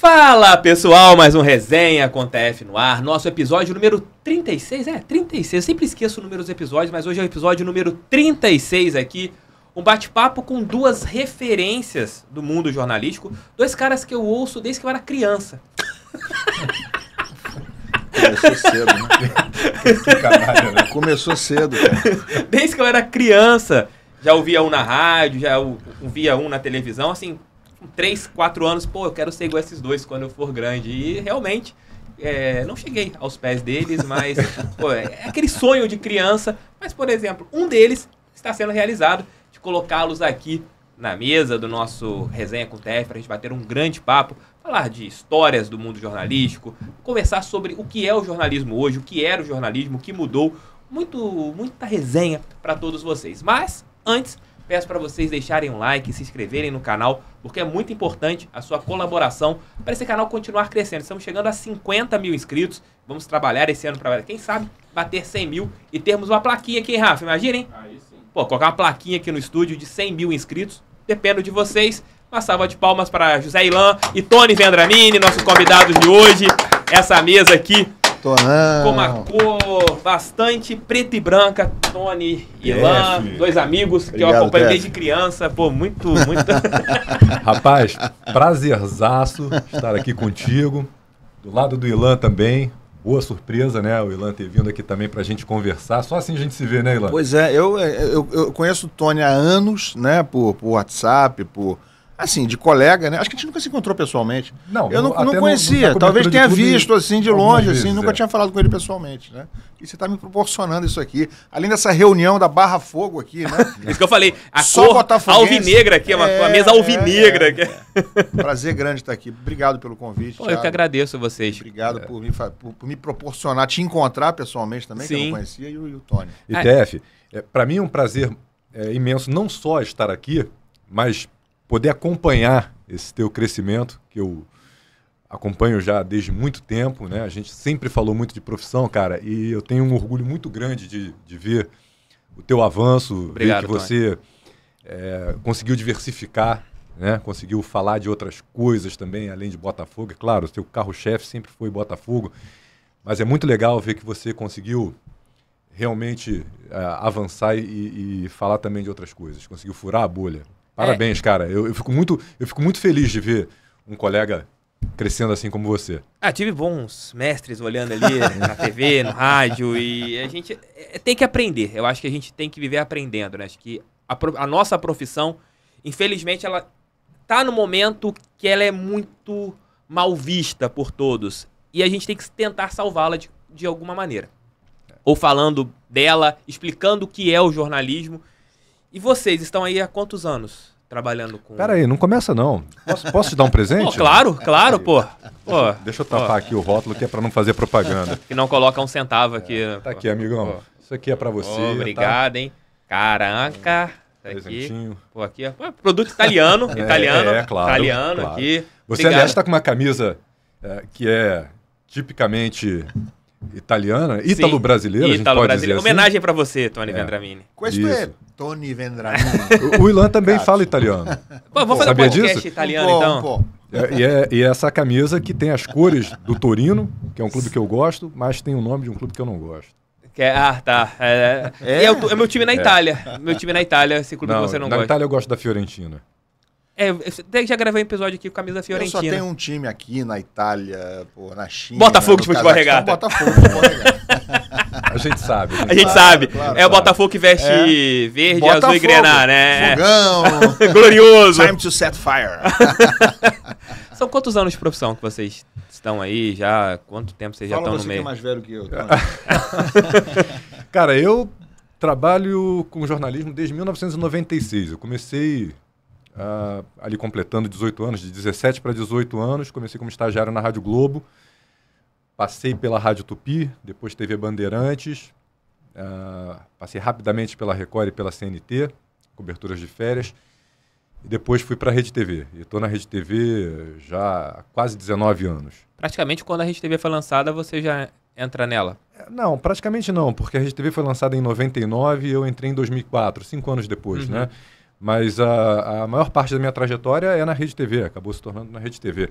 Fala pessoal, mais um Resenha com TF no ar, nosso episódio número 36, 36, eu sempre esqueço o número dos episódios, mas hoje é o episódio número 36 aqui, um bate-papo com duas referências do mundo jornalístico, dois caras que eu ouço desde que eu era criança. Começou cedo, né? Que canalha, né? Começou cedo, cara. Desde que eu era criança, já ouvia um na rádio, já ouvia um na televisão, assim, com 3, 4 anos, pô, eu quero ser igual a esses dois quando eu for grande. E realmente, não cheguei aos pés deles, mas pô, é aquele sonho de criança. Mas, por exemplo, um deles está sendo realizado, de colocá-los aqui na mesa do nosso Resenha com TF, para a gente bater um grande papo, falar de histórias do mundo jornalístico, conversar sobre o que é o jornalismo hoje, o que era o jornalismo, o que mudou, muita resenha para todos vocês. Mas, antes, peço para vocês deixarem um like, se inscreverem no canal, porque é muito importante a sua colaboração para esse canal continuar crescendo. Estamos chegando a 50 mil inscritos, vamos trabalhar esse ano para, quem sabe, bater 100 mil e termos uma plaquinha aqui, hein, Rafa? Imaginem? Aí sim. Pô, colocar uma plaquinha aqui no estúdio de 100 mil inscritos, dependo de vocês. Uma salva de palmas para José Ilan e Tony Vendramini, nossos convidados de hoje. Essa mesa aqui com uma cor bastante preta e branca. Tony e Ilan, dois amigos que eu acompanho desde criança. Pô, muito... Rapaz, prazerzaço estar aqui contigo. Do lado do Ilan também. Boa surpresa, né? O Ilan ter vindo aqui também pra gente conversar. Só assim a gente se vê, né, Ilan? Pois é, eu conheço o Tony há anos, né? Por WhatsApp, assim, de colega, né? Acho que a gente nunca se encontrou pessoalmente. Não, eu não conhecia. Talvez tenha visto, assim, de longe, assim, nunca tinha falado com ele pessoalmente, né? E você está me proporcionando isso aqui. Além dessa reunião da Barra Fogo aqui, né? Isso que eu falei, a Só cor alvinegra aqui, uma mesa alvinegra. Prazer grande estar aqui. Obrigado pelo convite, Pô, eu que agradeço a vocês. Obrigado por me proporcionar, te encontrar pessoalmente também, que eu não conhecia, e o Tony. E TF, para mim é um prazer imenso não só estar aqui, mas poder acompanhar esse teu crescimento, que eu acompanho já desde muito tempo, né? A gente sempre falou muito de profissão, cara, e eu tenho um orgulho muito grande de ver o teu avanço, Obrigado, ver que você conseguiu diversificar, né? Conseguiu falar de outras coisas também, além de Botafogo. É claro, o teu carro-chefe sempre foi Botafogo, mas é muito legal ver que você conseguiu realmente avançar e falar também de outras coisas, conseguiu furar a bolha. Parabéns, cara. Eu fico muito feliz de ver um colega crescendo assim como você. Tive bons mestres olhando ali na TV, no rádio, e a gente tem que aprender. Eu acho que a gente tem que viver aprendendo, né? Acho que a nossa profissão, infelizmente, ela tá no momento que ela é muito mal vista por todos. E a gente tem que tentar salvá-la de alguma maneira. Ou falando dela, explicando o que é o jornalismo. E vocês estão aí há quantos anos trabalhando com... Pera aí, não começa não. Posso te dar um presente? Claro, pô. Deixa eu tapar aqui o rótulo, que é pra não fazer propaganda. Que não coloca um centavo aqui. Tá aqui, amigão. Isso aqui é pra você. Obrigado, hein. Caraca. Presentinho. Aqui. Pô, aqui, produto italiano. Claro. Italiano aqui. Você, Obrigado. aliás, tá com uma camisa que é tipicamente italiana, ítalo-brasileira, a gente pode dizer assim. Homenagem pra você, Tony Vendramini. Questo é Tony Vendramini. O Ilan também fala italiano. Pô, vamos fazer um podcast italiano, então? E essa camisa que tem as cores do Torino, que é um clube que eu gosto, mas tem o nome de um clube que eu não gosto. Tá. É meu time na Itália. Meu time na Itália, esse clube que você não gosta. Na Itália eu gosto da Fiorentina. Já gravei um episódio aqui com a camisa Fiorentina. Eu só tenho um time aqui na Itália, na China. Botafogo de futebol regata. Botafogo de futebol regata. A gente sabe. A gente sabe. Claro, o Botafogo que veste verde, Botafogo, azul e grená, né? Fogão. Glorioso. Time to set fire. São quantos anos de profissão que vocês estão aí já? Quanto tempo vocês já estão no meio? Você que é mais velho que eu. Cara, eu trabalho com jornalismo desde 1996. Eu comecei... ali completando 18 anos, de 17 para 18 anos, comecei como estagiário na Rádio Globo, passei pela Rádio Tupi, depois TV Bandeirantes, passei rapidamente pela Record e pela CNT, coberturas de férias, e depois fui para a Rede TV. E estou na Rede TV já há quase 19 anos. Praticamente quando a Rede TV foi lançada, você já entra nela? Não, praticamente não, porque a Rede TV foi lançada em 99 e eu entrei em 2004, 5 anos depois, né? Mas a maior parte da minha trajetória é na Rede TV, acabou se tornando na Rede TV.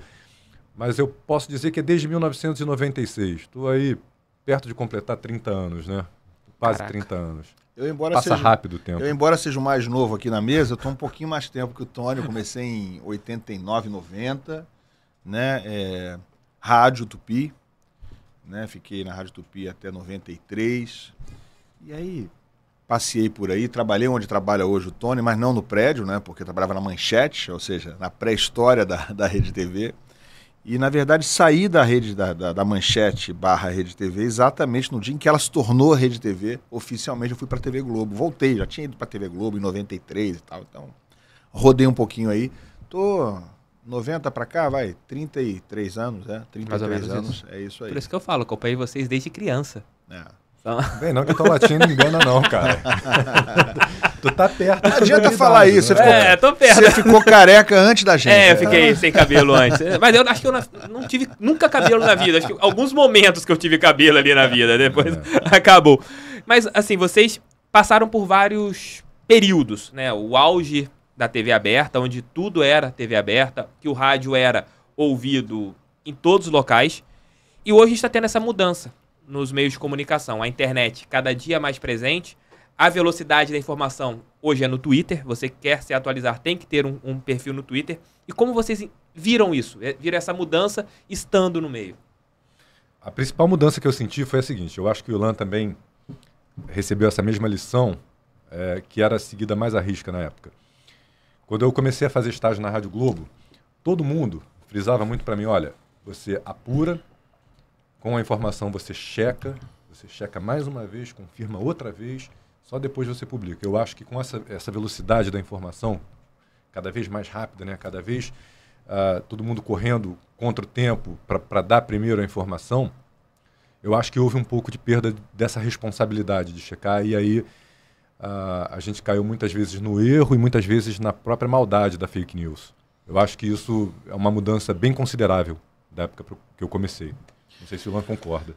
mas eu posso dizer que é desde 1996. Estou aí perto de completar 30 anos, né? Quase 30 anos. Passa rápido o tempo. Eu, embora seja o mais novo aqui na mesa, eu estou um pouquinho mais tempo que o Tony. Eu comecei em 89, 90, né? Rádio Tupi, né? Fiquei na Rádio Tupi até 93. E aí passei por aí, trabalhei onde trabalha hoje o Tony, mas não no prédio, né? Porque eu trabalhava na Manchete, ou seja, na pré-história da Rede TV. E, na verdade, saí da rede da Manchete / Rede TV exatamente no dia em que ela se tornou Rede TV. Oficialmente eu fui para a TV Globo. Voltei, já tinha ido para a TV Globo em 93 e tal. Então, rodei um pouquinho aí. Tô 90 para cá, 33 anos, 33 anos, isso. É isso aí. Por isso que eu falo, acompanhei vocês desde criança. Bem, não que eu tô latindo, não engana não, cara. Tu tá perto. Não adianta falar isso. Né? Tô perto. Você ficou careca antes da gente. Eu fiquei sem cabelo antes. Mas eu acho que eu não tive nunca cabelo na vida. Acho que alguns momentos que eu tive cabelo ali na vida. Depois acabou. Mas, assim, vocês passaram por vários períodos, né? O auge da TV aberta, onde tudo era TV aberta, que o rádio era ouvido em todos os locais. E hoje está tendo essa mudança nos meios de comunicação. A internet cada dia mais presente, a velocidade da informação hoje é no Twitter, você quer se atualizar, tem que ter um perfil no Twitter. E como vocês viram isso? Viram essa mudança estando no meio? A principal mudança que eu senti foi a seguinte, eu acho que o Ilan também recebeu essa mesma lição, que era seguida mais à risca na época. Quando eu comecei a fazer estágio na Rádio Globo, todo mundo frisava muito para mim, olha, você apura, com a informação você checa mais uma vez, confirma outra vez, só depois você publica. Eu acho que com essa velocidade da informação, cada vez mais rápida, né? Cada vez todo mundo correndo contra o tempo para dar primeiro a informação, eu acho que houve um pouco de perda dessa responsabilidade de checar, e aí a gente caiu muitas vezes no erro e muitas vezes na própria maldade da fake news. Eu acho que isso é uma mudança bem considerável da época que eu comecei. Não sei se o Ilan concorda.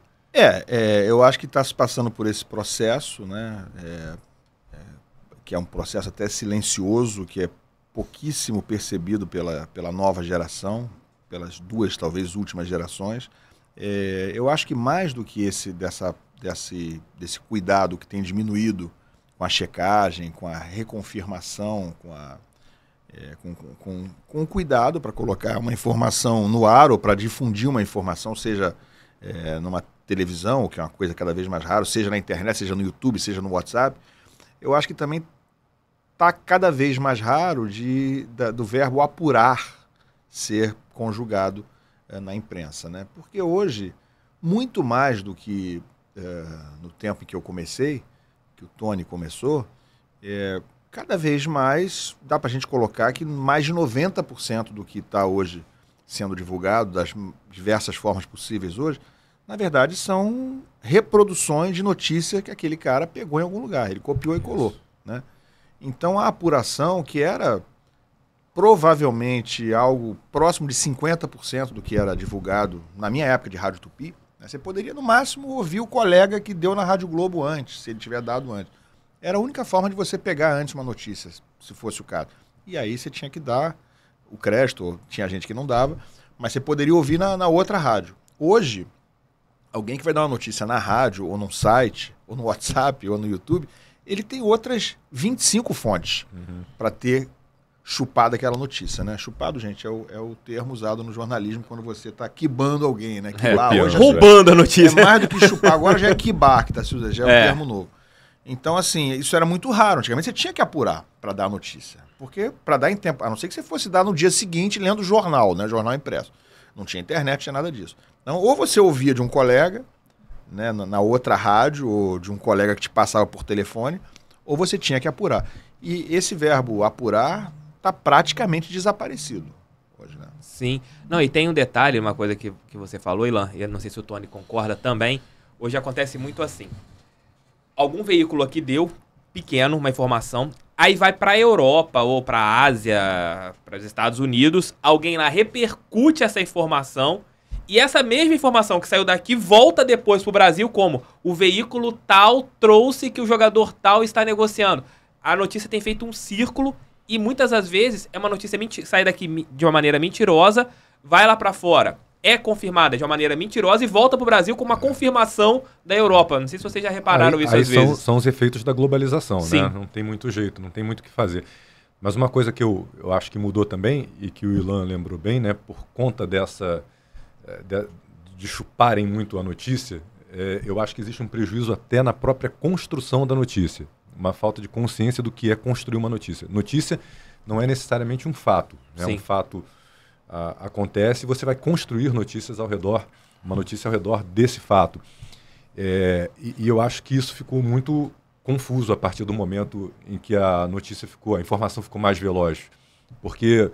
Eu acho que está se passando por esse processo, né? Que é um processo até silencioso, que é pouquíssimo percebido pela nova geração, pelas duas, talvez, últimas gerações. Eu acho que mais do que desse cuidado que tem diminuído com a checagem, com a reconfirmação, com cuidado para colocar uma informação no ar ou para difundir uma informação, seja numa televisão, que é uma coisa cada vez mais rara, seja na internet, seja no YouTube, seja no WhatsApp, eu acho que também está cada vez mais raro do verbo apurar ser conjugado na imprensa, né? Porque hoje, muito mais do que no tempo em que eu comecei, que o Tony começou, cada vez mais dá para a gente colocar que mais de 90% do que está hoje sendo divulgado, das diversas formas possíveis hoje, na verdade são reproduções de notícia que aquele cara pegou em algum lugar, ele copiou e colou, né? Então a apuração, que era provavelmente algo próximo de 50% do que era divulgado na minha época de Rádio Tupi, né? Você poderia no máximo ouvir o colega que deu na Rádio Globo antes, se ele tiver dado antes. Era a única forma de você pegar antes uma notícia, se fosse o caso. E aí você tinha que dar o crédito, ou tinha gente que não dava, mas você poderia ouvir na outra rádio. Hoje, alguém que vai dar uma notícia na rádio, ou num site, ou no WhatsApp, ou no YouTube, ele tem outras 25 fontes para ter chupado aquela notícia, né? Chupado, gente, é o termo usado no jornalismo quando você está quibando alguém, né? Quibar, hoje roubando a notícia. É mais do que chupar, agora já é quibar que está se usando, já é um termo novo. Então, assim, isso era muito raro. Antigamente você tinha que apurar para dar a notícia. Porque para dar em tempo, a não ser que você fosse dar no dia seguinte lendo o jornal, né? Jornal impresso. Não tinha internet, não tinha nada disso. Então, ou você ouvia de um colega, né, na outra rádio, ou de um colega que te passava por telefone, ou você tinha que apurar. E esse verbo apurar está praticamente desaparecido hoje, né? Sim. Não, e tem um detalhe, uma coisa que você falou, Ilan, e eu não sei se o Tony concorda também. Hoje acontece muito assim. Algum veículo aqui deu, pequeno, uma informação, aí vai para a Europa ou para a Ásia, para os Estados Unidos, alguém lá repercute essa informação, e essa mesma informação que saiu daqui volta depois para o Brasil como o veículo tal trouxe que o jogador tal está negociando. A notícia tem feito um círculo e muitas das vezes é uma notícia sai daqui de uma maneira mentirosa, vai lá para fora, é confirmada de uma maneira mentirosa e volta para o Brasil com uma confirmação da Europa. Não sei se vocês já repararam isso às vezes. São os efeitos da globalização, Sim. né? Não tem muito jeito, não tem muito o que fazer. Mas uma coisa que eu acho que mudou também, e que o Ilan lembrou bem, né, por conta de chuparem muito a notícia, eu acho que existe um prejuízo até na própria construção da notícia. Uma falta de consciência do que é construir uma notícia. Notícia não é necessariamente um fato. Né? Um fato acontece e você vai construir notícias ao redor, uma notícia ao redor desse fato. E eu acho que isso ficou muito confuso a partir do momento em que a informação ficou mais veloz. Porque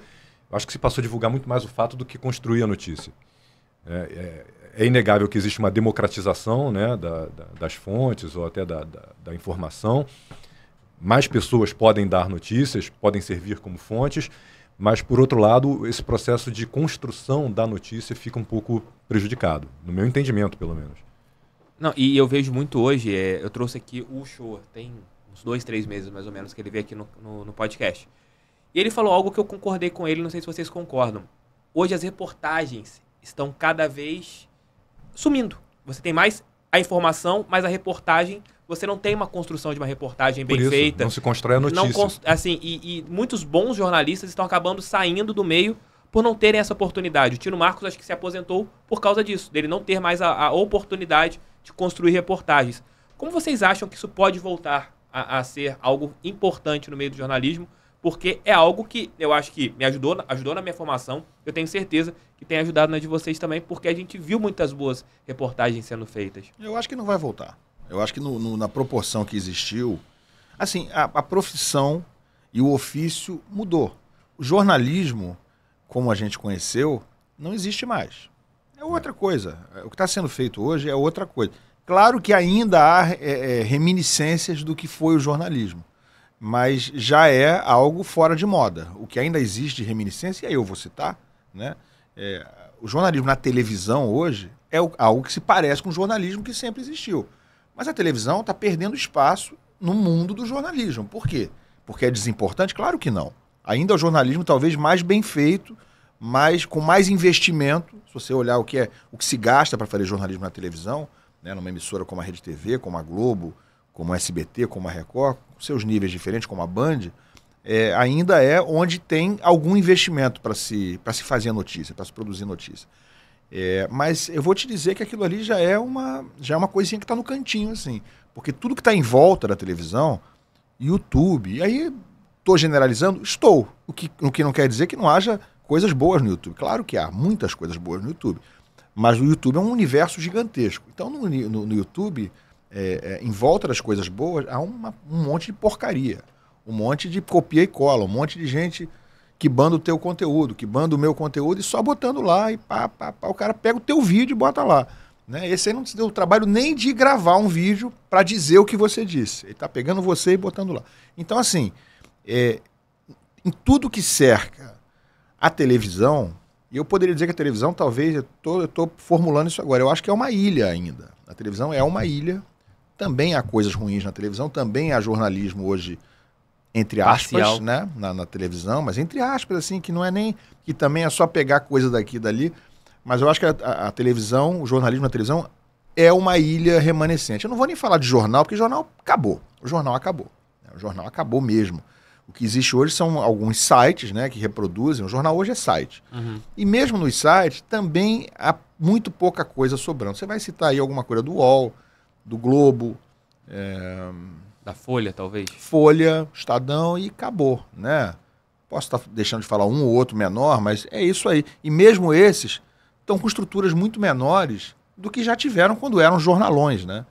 eu acho que se passou a divulgar muito mais o fato do que construir a notícia. É inegável que existe uma democratização, né, das fontes ou até da informação. Mais pessoas podem dar notícias, podem servir como fontes, mas, por outro lado, esse processo de construção da notícia fica um pouco prejudicado, no meu entendimento, pelo menos. Não, e eu vejo muito hoje, eu trouxe aqui o Shoa, tem uns 2, 3 meses mais ou menos que ele veio aqui no podcast. E ele falou algo que eu concordei com ele, não sei se vocês concordam. Hoje as reportagens estão cada vez sumindo. Você tem mais a informação, mas a reportagem, você não tem uma construção de uma reportagem bem feita. Não se constrói a notícia. E muitos bons jornalistas estão acabando saindo do meio por não terem essa oportunidade. O Tino Marcos acho que se aposentou por causa disso, dele não ter mais a oportunidade de construir reportagens. Como vocês acham que isso pode voltar a ser algo importante no meio do jornalismo? Porque é algo que eu acho que me ajudou na minha formação. Eu tenho certeza que tem ajudado na de vocês também, porque a gente viu muitas boas reportagens sendo feitas. Eu acho que não vai voltar. Eu acho que na proporção que existiu, assim, a profissão e o ofício mudou. O jornalismo, como a gente conheceu, não existe mais. É outra coisa. O que está sendo feito hoje é outra coisa. Claro que ainda há reminiscências do que foi o jornalismo, mas já é algo fora de moda. O que ainda existe de reminiscência, e aí eu vou citar, né? O jornalismo na televisão hoje é algo que se parece com o jornalismo que sempre existiu. Mas a televisão está perdendo espaço no mundo do jornalismo. Por quê? Porque é desimportante? Claro que não. Ainda é o jornalismo talvez mais bem feito, com mais investimento. Se você olhar o que se gasta para fazer jornalismo na televisão, né, numa emissora como a Rede TV, como a Globo, como a SBT, como a Record, com seus níveis diferentes, como a Band, ainda é onde tem algum investimento para se fazer notícia, para se produzir notícia. Mas eu vou te dizer que aquilo ali já é uma coisinha que está no cantinho, assim. Porque tudo que está em volta da televisão, YouTube, e aí estou generalizando? Estou. O que não quer dizer que não haja coisas boas no YouTube. Claro que há muitas coisas boas no YouTube. Mas o YouTube é um universo gigantesco. Então no YouTube, em volta das coisas boas, há um monte de porcaria. Um monte de copia e cola, um monte de gente que banda o teu conteúdo, que banda o meu conteúdo e só botando lá e o cara pega o teu vídeo e bota lá. Né? Esse aí não te deu o trabalho nem de gravar um vídeo para dizer o que você disse. Ele está pegando você e botando lá. Então, assim, em tudo que cerca a televisão, e eu poderia dizer que a televisão, talvez, eu estou formulando isso agora, eu acho que é uma ilha ainda. A televisão é uma ilha, também há coisas ruins na televisão, também há jornalismo hoje, entre aspas, né, na televisão, mas entre aspas, assim, que não é nem, que também é só pegar coisa daqui e dali, mas eu acho que a televisão, o jornalismo na televisão é uma ilha remanescente. Eu não vou nem falar de jornal, porque o jornal acabou. O jornal acabou mesmo. O que existe hoje são alguns sites, né, que reproduzem. O jornal hoje é site. Uhum. E mesmo nos sites também há muito pouca coisa sobrando. Você vai citar aí alguma coisa do UOL, do Globo, da Folha, talvez? Folha, Estadão e acabou, né? Posso estar deixando de falar um ou outro menor, mas é isso aí. E mesmo esses estão com estruturas muito menores do que já tiveram quando eram jornalões, né?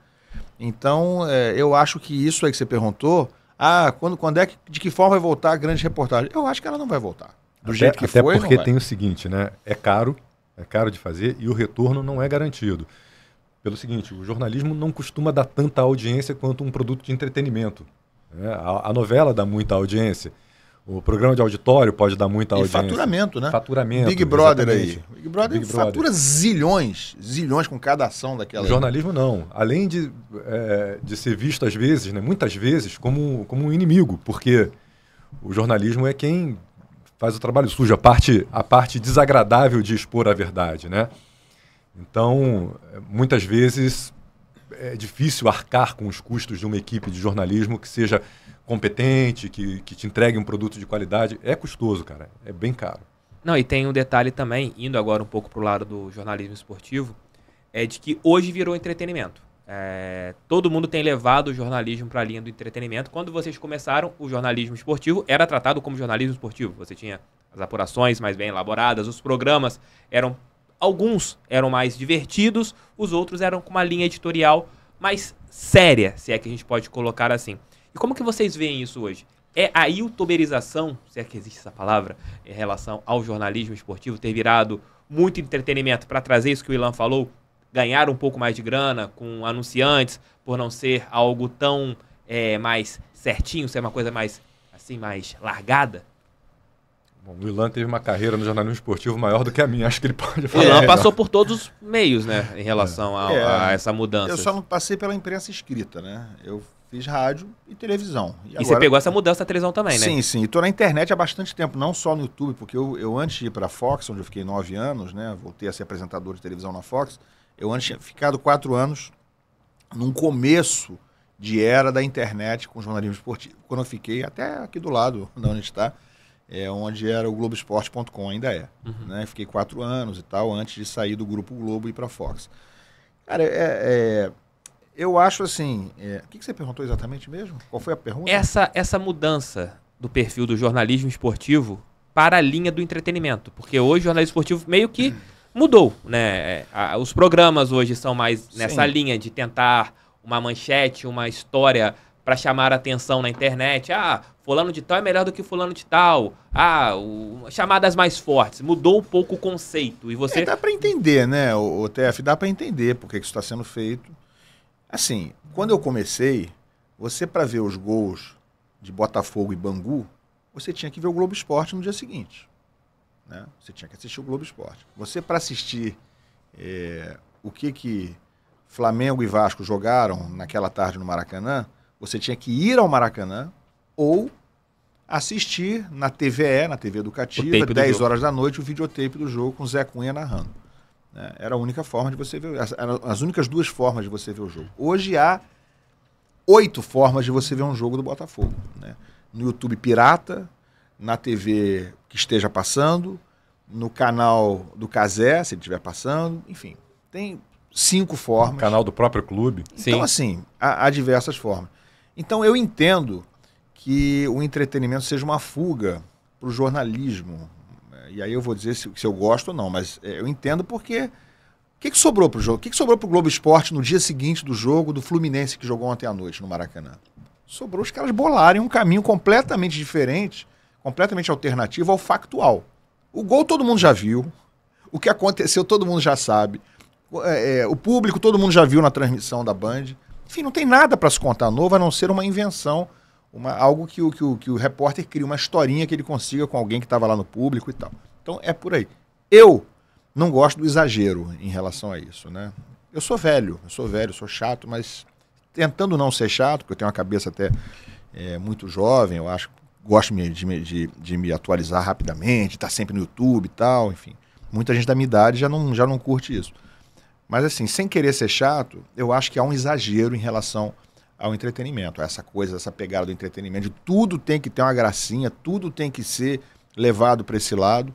Então, eu acho que isso aí que você perguntou, de que forma vai voltar a grande reportagem? Eu acho que ela não vai voltar. Do jeito que foi, até porque tem o seguinte, né? É caro de fazer e o retorno não é garantido. Pelo seguinte, o jornalismo não costuma dar tanta audiência quanto um produto de entretenimento. Né? A novela dá muita audiência. O programa de auditório pode dar muita audiência. E faturamento, né? Faturamento. Big Brother exatamente. aí. Big Brother fatura zilhões com cada ação daquela. O jornalismo não. Além de ser visto às vezes, né, muitas vezes, como um inimigo, porque o jornalismo é quem faz o trabalho sujo, a parte desagradável de expor a verdade, né? Então, muitas vezes é difícil arcar com os custos de uma equipe de jornalismo que seja competente, que te entregue um produto de qualidade. É custoso, cara. É bem caro. Não, e tem um detalhe também, indo agora um pouco para o lado do jornalismo esportivo, é de que hoje virou entretenimento. Todo mundo tem levado o jornalismo para a linha do entretenimento. Quando vocês começaram, o jornalismo esportivo era tratado como jornalismo esportivo. Você tinha as apurações mais bem elaboradas, os programas eram... Alguns eram mais divertidos, os outros eram com uma linha editorial mais séria, se é que a gente pode colocar assim. E como que vocês veem isso hoje? É a youtuberização, se é que existe essa palavra, em relação ao jornalismo esportivo, ter virado muito entretenimento para trazer isso que o Ilan falou, ganhar um pouco mais de grana com anunciantes, por não ser algo tão mais certinho, ser uma coisa mais, assim, mais largada? Bom, o Ilan teve uma carreira no jornalismo esportivo maior do que a minha, acho que ele pode falar. O Ilan passou por todos os meios, né, em relação a essa mudança. Eu só não passei pela imprensa escrita, né? Eu fiz rádio e televisão. E agora... você pegou essa mudança da televisão também, né? Sim, sim. E tô na internet há bastante tempo, não só no YouTube, porque eu antes de ir para a Fox, onde eu fiquei 9 anos, né? Voltei a ser apresentador de televisão na Fox. Eu antes tinha ficado 4 anos num começo de era da internet com jornalismo esportivo. Quando eu fiquei, até aqui do lado, onde a gente está, onde era o Globoesporte.com, ainda é. Uhum. Né? Fiquei 4 anos e tal, antes de sair do Grupo Globo e ir para a Fox. Cara, eu acho assim... o que você perguntou exatamente mesmo? Qual foi a pergunta? Essa mudança do perfil do jornalismo esportivo para a linha do entretenimento. Porque hoje o jornalismo esportivo meio que mudou, né? Os programas hoje são mais nessa linha de tentar uma manchete, uma história para chamar a atenção na internet. Fulano de tal é melhor do que fulano de tal. Chamadas mais fortes. Mudou um pouco o conceito. E você... dá para entender, né, o TF? Dá para entender porque isso está sendo feito. Assim, quando eu comecei, você para ver os gols de Botafogo e Bangu, você tinha que ver o Globo Esporte no dia seguinte. Né? Você tinha que assistir o Globo Esporte. Você para assistir o que Flamengo e Vasco jogaram naquela tarde no Maracanã, você tinha que ir ao Maracanã ou assistir na TVE, na TV Educativa, 10 horas da noite, o videotape do jogo com o Zé Cunha narrando. Era a única forma de você ver, as únicas 2 formas de você ver o jogo. Hoje há 8 formas de você ver um jogo do Botafogo. Né? No YouTube pirata, na TV que esteja passando, no canal do Cazé, se ele estiver passando, enfim, tem 5 formas. Canal do próprio clube. Então, assim, há diversas formas. Então, eu entendo que o entretenimento seja uma fuga para o jornalismo. E aí eu vou dizer se eu gosto ou não, mas eu entendo porque... O que sobrou para o jogo? O que sobrou para o Globo Esporte no dia seguinte do jogo do Fluminense que jogou ontem à noite no Maracanã? Sobrou os caras bolarem um caminho completamente diferente, completamente alternativo ao factual. O gol todo mundo já viu, o que aconteceu todo mundo já sabe, o público todo mundo já viu na transmissão da Band. Enfim, não tem nada para se contar novo, a não ser uma invenção, algo que o repórter cria, uma historinha que ele consiga com alguém que estava lá no público e tal. Então é por aí. Eu não gosto do exagero em relação a isso, né? Eu sou velho, sou chato, mas tentando não ser chato, porque eu tenho uma cabeça até muito jovem, eu acho, gosto de me atualizar rapidamente, estar sempre no YouTube e tal, enfim. Muita gente da minha idade já não curte isso. Mas assim, sem querer ser chato, eu acho que há um exagero em relação ao entretenimento, essa pegada do entretenimento, de tudo tem que ter uma gracinha, tudo tem que ser levado para esse lado.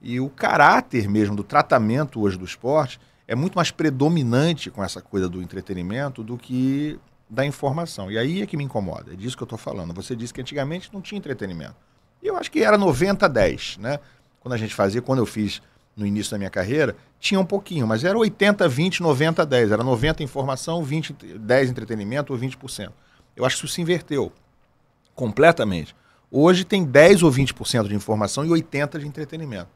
E o caráter mesmo do tratamento hoje do esporte é muito mais predominante com essa coisa do entretenimento do que da informação. E aí é que me incomoda, é disso que eu estou falando. Você disse que antigamente não tinha entretenimento. E eu acho que era 90-10, né? Quando eu fiz no início da minha carreira, tinha um pouquinho, mas era 80-20, 90-10. Era 90 informação, 10 entretenimento ou 20%. Eu acho que isso se inverteu completamente. Hoje tem 10 ou 20% de informação e 80% de entretenimento.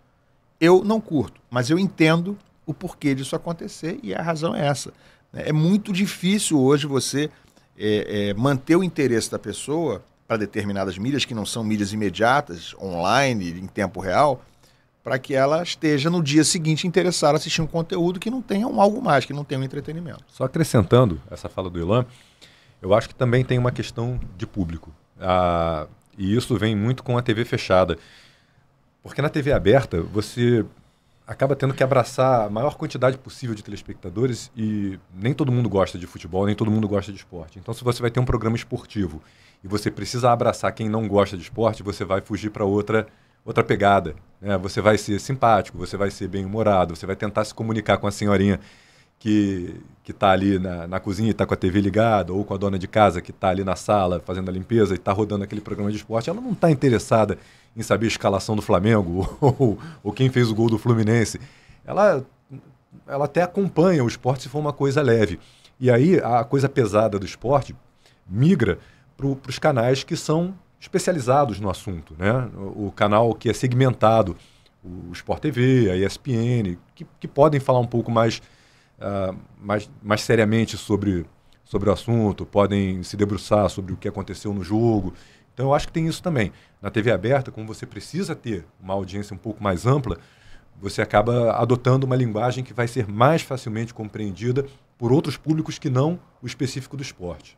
Eu não curto, mas eu entendo o porquê disso acontecer e a razão é essa. É muito difícil hoje você manter o interesse da pessoa para determinadas mídias que não são mídias imediatas, online, em tempo real, para que ela esteja no dia seguinte interessada a assistir um conteúdo que não tenha algo mais, que não tenha um entretenimento. Só acrescentando essa fala do Ilan, eu acho que também tem uma questão de público. E isso vem muito com a TV fechada. Porque na TV aberta, você acaba tendo que abraçar a maior quantidade possível de telespectadores e nem todo mundo gosta de futebol, nem todo mundo gosta de esporte. Então, se você vai ter um programa esportivo e você precisa abraçar quem não gosta de esporte, você vai fugir para outra pegada, né? Você vai ser simpático, você vai ser bem-humorado, você vai tentar se comunicar com a senhorinha que está ali na cozinha e está com a TV ligada, ou com a dona de casa que está ali na sala fazendo a limpeza e está rodando aquele programa de esporte. Ela não está interessada em saber a escalação do Flamengo ou quem fez o gol do Fluminense. Ela até acompanha o esporte se for uma coisa leve. E aí a coisa pesada do esporte migra para os canais que são especializados no assunto, né? O canal que é segmentado, o Sport TV, a ESPN, que podem falar um pouco mais seriamente sobre o assunto, podem se debruçar sobre o que aconteceu no jogo. Então eu acho que tem isso também. Na TV aberta, como você precisa ter uma audiência um pouco mais ampla, você acaba adotando uma linguagem que vai ser mais facilmente compreendida por outros públicos que não o específico do esporte.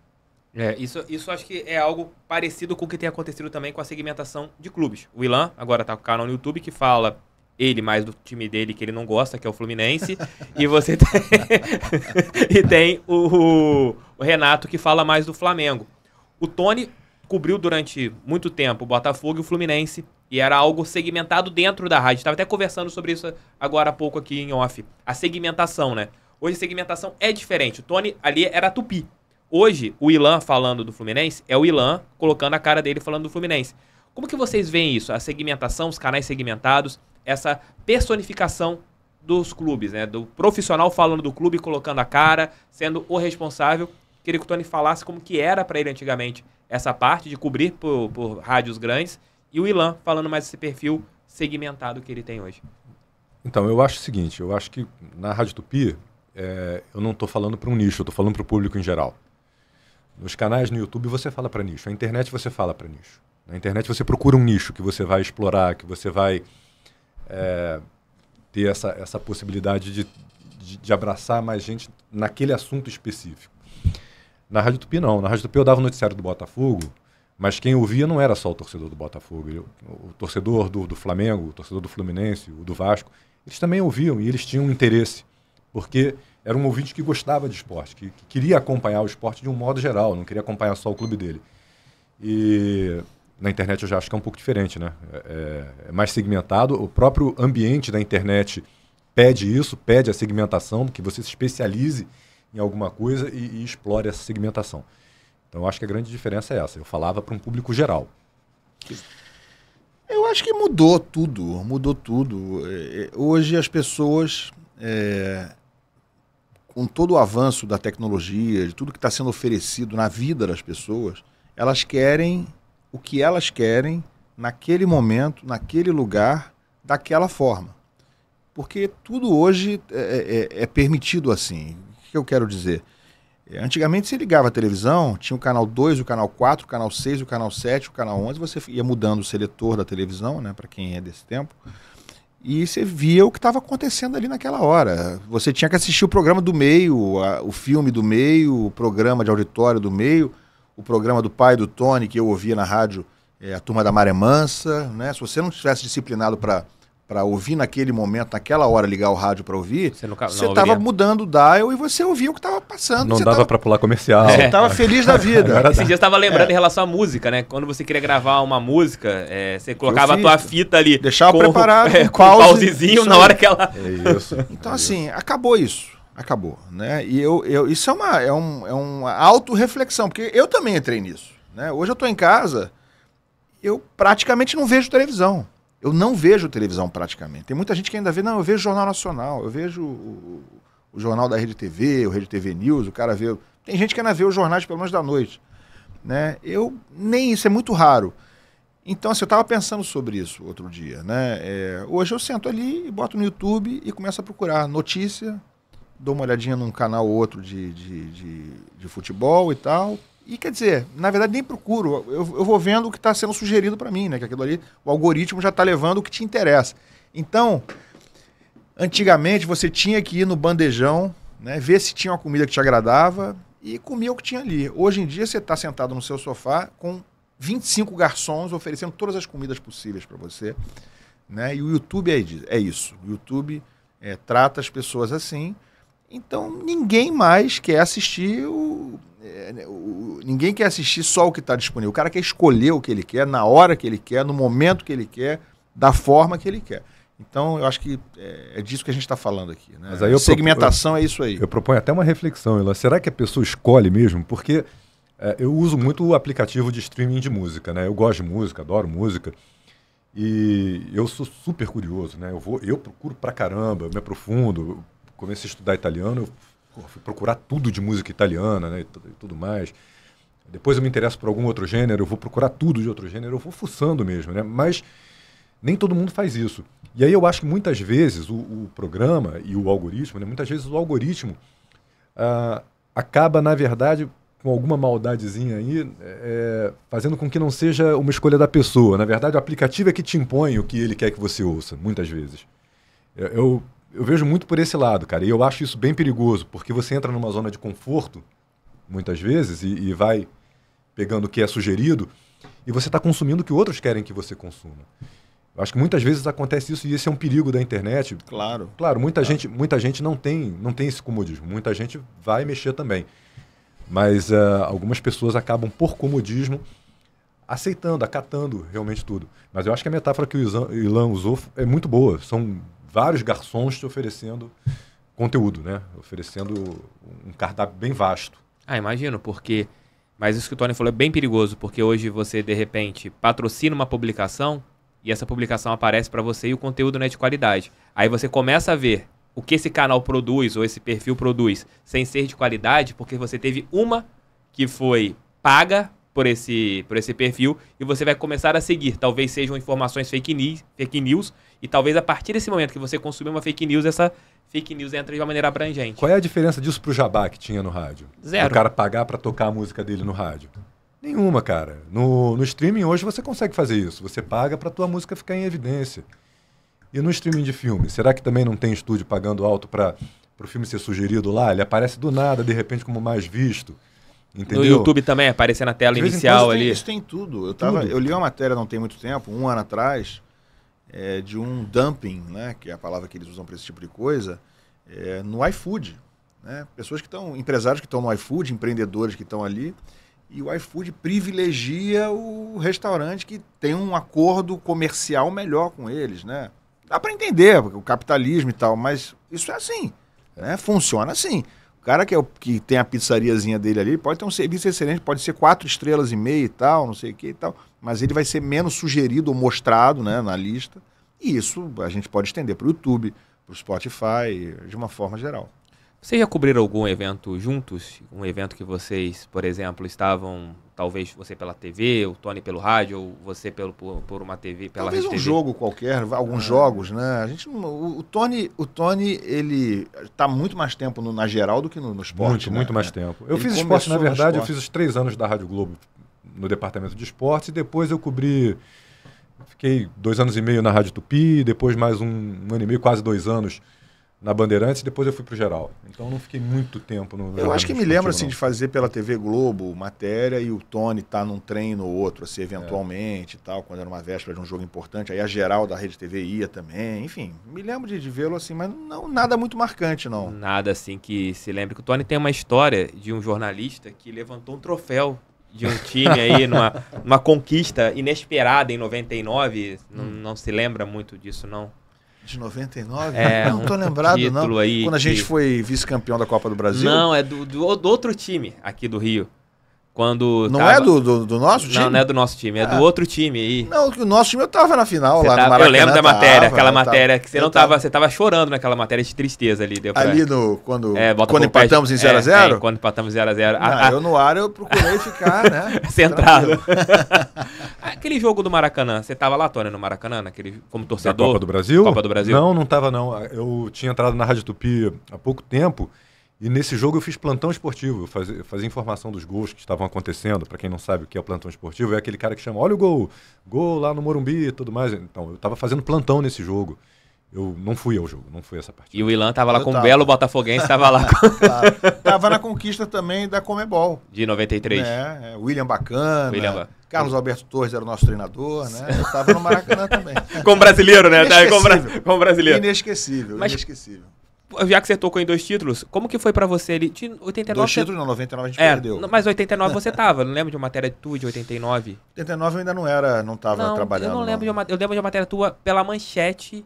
Isso acho que é algo parecido com o que tem acontecido também com a segmentação de clubes. O Ilan agora está com o canal no YouTube que fala ele mais do time dele que ele não gosta, que é o Fluminense, e você tem, e tem o Renato que fala mais do Flamengo. O Tony cobriu durante muito tempo o Botafogo e o Fluminense, e era algo segmentado dentro da rádio. Estava até conversando sobre isso agora há pouco aqui em off. A segmentação, né? Hoje a segmentação é diferente. O Tony ali era Tupi. Hoje, o Ilan falando do Fluminense é o Ilan colocando a cara dele falando do Fluminense. Como que vocês veem isso? A segmentação, os canais segmentados, essa personificação dos clubes, né? Do profissional falando do clube, colocando a cara, sendo o responsável. Queria que o Tony falasse como que era para ele antigamente essa parte de cobrir por rádios grandes e o Ilan falando mais desse perfil segmentado que ele tem hoje. Então, eu acho o seguinte, eu acho que na Rádio Tupi, eu não estou falando para um nicho, eu estou falando para o público em geral. Nos canais no YouTube você fala para nicho, na internet você fala para nicho. Na internet você procura um nicho que você vai explorar, que você vai ter essa possibilidade de abraçar mais gente naquele assunto específico. Na Rádio Tupi não, na Rádio Tupi eu dava o noticiário do Botafogo, mas quem ouvia não era só o torcedor do Botafogo, o torcedor do Flamengo, o torcedor do Fluminense, o do Vasco, eles também ouviam e eles tinham um interesse, porque era um ouvinte que gostava de esporte, que queria acompanhar o esporte de um modo geral, não queria acompanhar só o clube dele. E na internet eu já acho que é um pouco diferente, né? É mais segmentado, o próprio ambiente da internet pede isso, pede a segmentação, que você se especialize em alguma coisa e explore essa segmentação. Então eu acho que a grande diferença é essa, eu falava para um público geral. Eu acho que mudou tudo. Hoje as pessoas, com todo o avanço da tecnologia, de tudo que está sendo oferecido na vida das pessoas, elas querem o que elas querem naquele momento, naquele lugar, daquela forma. Porque tudo hoje é permitido assim. O que eu quero dizer? Antigamente você ligava a televisão, tinha o canal 2, o canal 4, o canal 6, o canal 7, o canal 11, você ia mudando o seletor da televisão, né, para quem é desse tempo, e você via o que estava acontecendo ali naquela hora. Você tinha que assistir o programa do meio, o filme do meio, o programa de auditório do meio, o programa do pai do Tony, que eu ouvia na rádio, a Turma da Maré Mansa, né? Se você não tivesse disciplinado para ouvir naquele momento, naquela hora, ligar o rádio para ouvir, você estava mudando o dial e você ouvia o que estava passando. Não dava para pular comercial. Você estava feliz da vida. Esse dia eu estava lembrando em relação à música, né? Quando você queria gravar uma música, você colocava a tua fita ali. Deixava preparado, com um pausezinho na hora que ela... Isso. Então, assim, acabou isso. Acabou, né? E isso é uma autorreflexão, porque eu também entrei nisso, né? Hoje eu estou em casa, eu praticamente não vejo televisão. Eu não vejo televisão praticamente. Tem muita gente que ainda vê, não, eu vejo Jornal Nacional, eu vejo o jornal da Rede TV, o Rede TV News, o cara vê... Tem gente que ainda vê os jornais pelo menos da noite, né? Nem isso, é muito raro. Então, assim, eu estava pensando sobre isso outro dia, né? Hoje eu sento ali e boto no YouTube e começo a procurar notícia, dou uma olhadinha num canal ou outro de futebol e tal... E quer dizer, na verdade nem procuro, eu vou vendo o que está sendo sugerido para mim, né? Que aquilo ali, o algoritmo já está levando o que te interessa. Então, antigamente você tinha que ir no bandejão, né? Ver se tinha uma comida que te agradava e comia o que tinha ali. Hoje em dia você está sentado no seu sofá com 25 garçons oferecendo todas as comidas possíveis para você, né? E o YouTube é isso. O YouTube trata as pessoas assim. Então, ninguém mais quer assistir ninguém quer assistir só o que está disponível. O cara quer escolher o que ele quer, na hora que ele quer, no momento que ele quer, da forma que ele quer. Então, eu acho que é disso que a gente está falando aqui. Né? Mas aí segmentação é isso aí. Eu proponho até uma reflexão, Ilan. Será que a pessoa escolhe mesmo? Porque eu uso muito o aplicativo de streaming de música, né? Eu gosto de música, adoro música. E eu sou super curioso, né? Eu procuro pra caramba, eu me aprofundo. Eu comecei a estudar italiano, eu fui procurar tudo de música italiana, né? E tudo mais. Depois eu me interesso por algum outro gênero, eu vou procurar tudo de outro gênero, eu vou fuçando mesmo, né? Mas nem todo mundo faz isso. E aí eu acho que muitas vezes o programa e o algoritmo, né? Muitas vezes o algoritmo acaba, na verdade, com alguma maldadezinha aí, fazendo com que não seja uma escolha da pessoa. Na verdade, o aplicativo é que te impõe o que ele quer que você ouça, muitas vezes. Eu vejo muito por esse lado, cara, e eu acho isso bem perigoso, porque você entra numa zona de conforto, muitas vezes, e vai pegando o que é sugerido, e você está consumindo o que outros querem que você consuma. Eu acho que muitas vezes acontece isso, e esse é um perigo da internet. Claro. Claro, muita gente não tem esse comodismo, muita gente vai mexer também. Mas algumas pessoas acabam, por comodismo, aceitando, acatando realmente tudo. Mas eu acho que a metáfora que o Ilan usou é muito boa. São vários garçons te oferecendo conteúdo, né? Oferecendo um cardápio bem vasto. Imagino, porque... Mas isso que o Tony falou é bem perigoso, porque hoje você, de repente, patrocina uma publicação e essa publicação aparece para você e o conteúdo não é de qualidade. Aí você começa a ver o que esse canal produz ou esse perfil produz sem ser de qualidade, porque você teve uma que foi paga por esse perfil e você vai começar a seguir. Talvez sejam informações fake news e talvez a partir desse momento que você consumir uma fake news, essa fake news entra de uma maneira abrangente. Qual é a diferença disso pro jabá que tinha no rádio? Zero. O cara pagar para tocar a música dele no rádio? Nenhuma, cara. No streaming hoje você consegue fazer isso. Você paga para tua música ficar em evidência. E no streaming de filme, será que também não tem estúdio pagando alto para o filme ser sugerido lá? Ele aparece do nada, de repente, como mais visto. Entendeu? No YouTube também, aparecer na tela inicial ali. Isso tem tudo. Eu li uma matéria não tem muito tempo, um ano atrás, de um dumping, né, que é a palavra que eles usam para esse tipo de coisa, no iFood. Né? Pessoas que estão, empresários que estão no iFood, empreendedores que estão ali, e o iFood privilegia o restaurante que tem um acordo comercial melhor com eles, né? Dá para entender, porque o capitalismo e tal, mas isso é assim, né? Funciona assim. O cara que tem a pizzariazinha dele ali, pode ter um serviço excelente, pode ser 4,5 estrelas e tal, não sei o que e tal, mas ele vai ser menos sugerido ou mostrado, né, na lista, e isso a gente pode estender para o YouTube, para o Spotify, de uma forma geral. Vocês já cobriram algum evento juntos? Um evento que vocês, por exemplo, estavam, talvez você pela TV, o Tony pelo rádio, ou você por uma TV, pela talvez Rede TV? Jogo qualquer, alguns jogos, né? A gente, o Tony, ele tá muito mais tempo na geral do que no esporte. Muito né? mais tempo. Eu Ele fiz esporte, na verdade, eu esporte. fiz os 3 anos da Rádio Globo no departamento de esportes, e depois eu fiquei 2 anos e meio na Rádio Tupi, depois mais um ano e meio, quase 2 anos na Bandeirantes, depois eu fui pro geral. Então não fiquei muito tempo no... Eu acho que me lembro assim, de fazer pela TV Globo matéria e o Tony tá num treino ou outro, assim, eventualmente e tal, quando era uma véspera de um jogo importante. Aí a geral da Rede TV ia também. Enfim, me lembro de vê-lo assim, mas não, nada muito marcante, não. Nada assim que se lembre. Que o Tony tem uma história de um jornalista que levantou um troféu de um time aí numa conquista inesperada em 99. Não se lembra muito disso, não. De 99? Não tô lembrado, não. Aí quando a gente foi vice-campeão da Copa do Brasil? Não, é do outro time aqui do Rio. Quando não é do nosso time? Não é do nosso time, é do outro time aí. Não, o nosso time eu tava na final lá no Maracanã. Eu lembro da matéria, aquela matéria que você não tava... Você tava chorando naquela matéria de tristeza ali. Ali quando empatamos em 0x0? Quando empatamos em 0x0. Eu no ar eu procurei ficar, né? Centrado. Aquele jogo do Maracanã, você tava lá, Tony, no Maracanã, como torcedor? Da Copa do Brasil? Copa do Brasil? Não tava não. Eu tinha entrado na Rádio Tupi há pouco tempo, e nesse jogo eu fiz plantão esportivo. Eu fazia informação dos gols que estavam acontecendo. Para quem não sabe o que é o plantão esportivo, é aquele cara que chama, olha o gol lá no Morumbi e tudo mais. Então, eu estava fazendo plantão nesse jogo. eu não fui ao jogo, não fui essa partida. E o Ilan tava lá com tava. um belo botafoguense, tava lá Claro. Tava na conquista também da Comebol. de 93. William Bacana, Carlos Alberto Torres era o nosso treinador, né? Eu tava no Maracanã também. Como brasileiro, né? Inesquecível. Como brasileiro. Inesquecível, Mas- inesquecível. Já que você tocou em 2 títulos, como que foi pra você ali? De 89 2 você... títulos, não, 99 a gente É, perdeu. mas 89 você tava, não lembro de uma matéria tua de 89? 89 eu ainda não tava trabalhando. Eu não lembro de uma, eu lembro de uma matéria tua pela Manchete,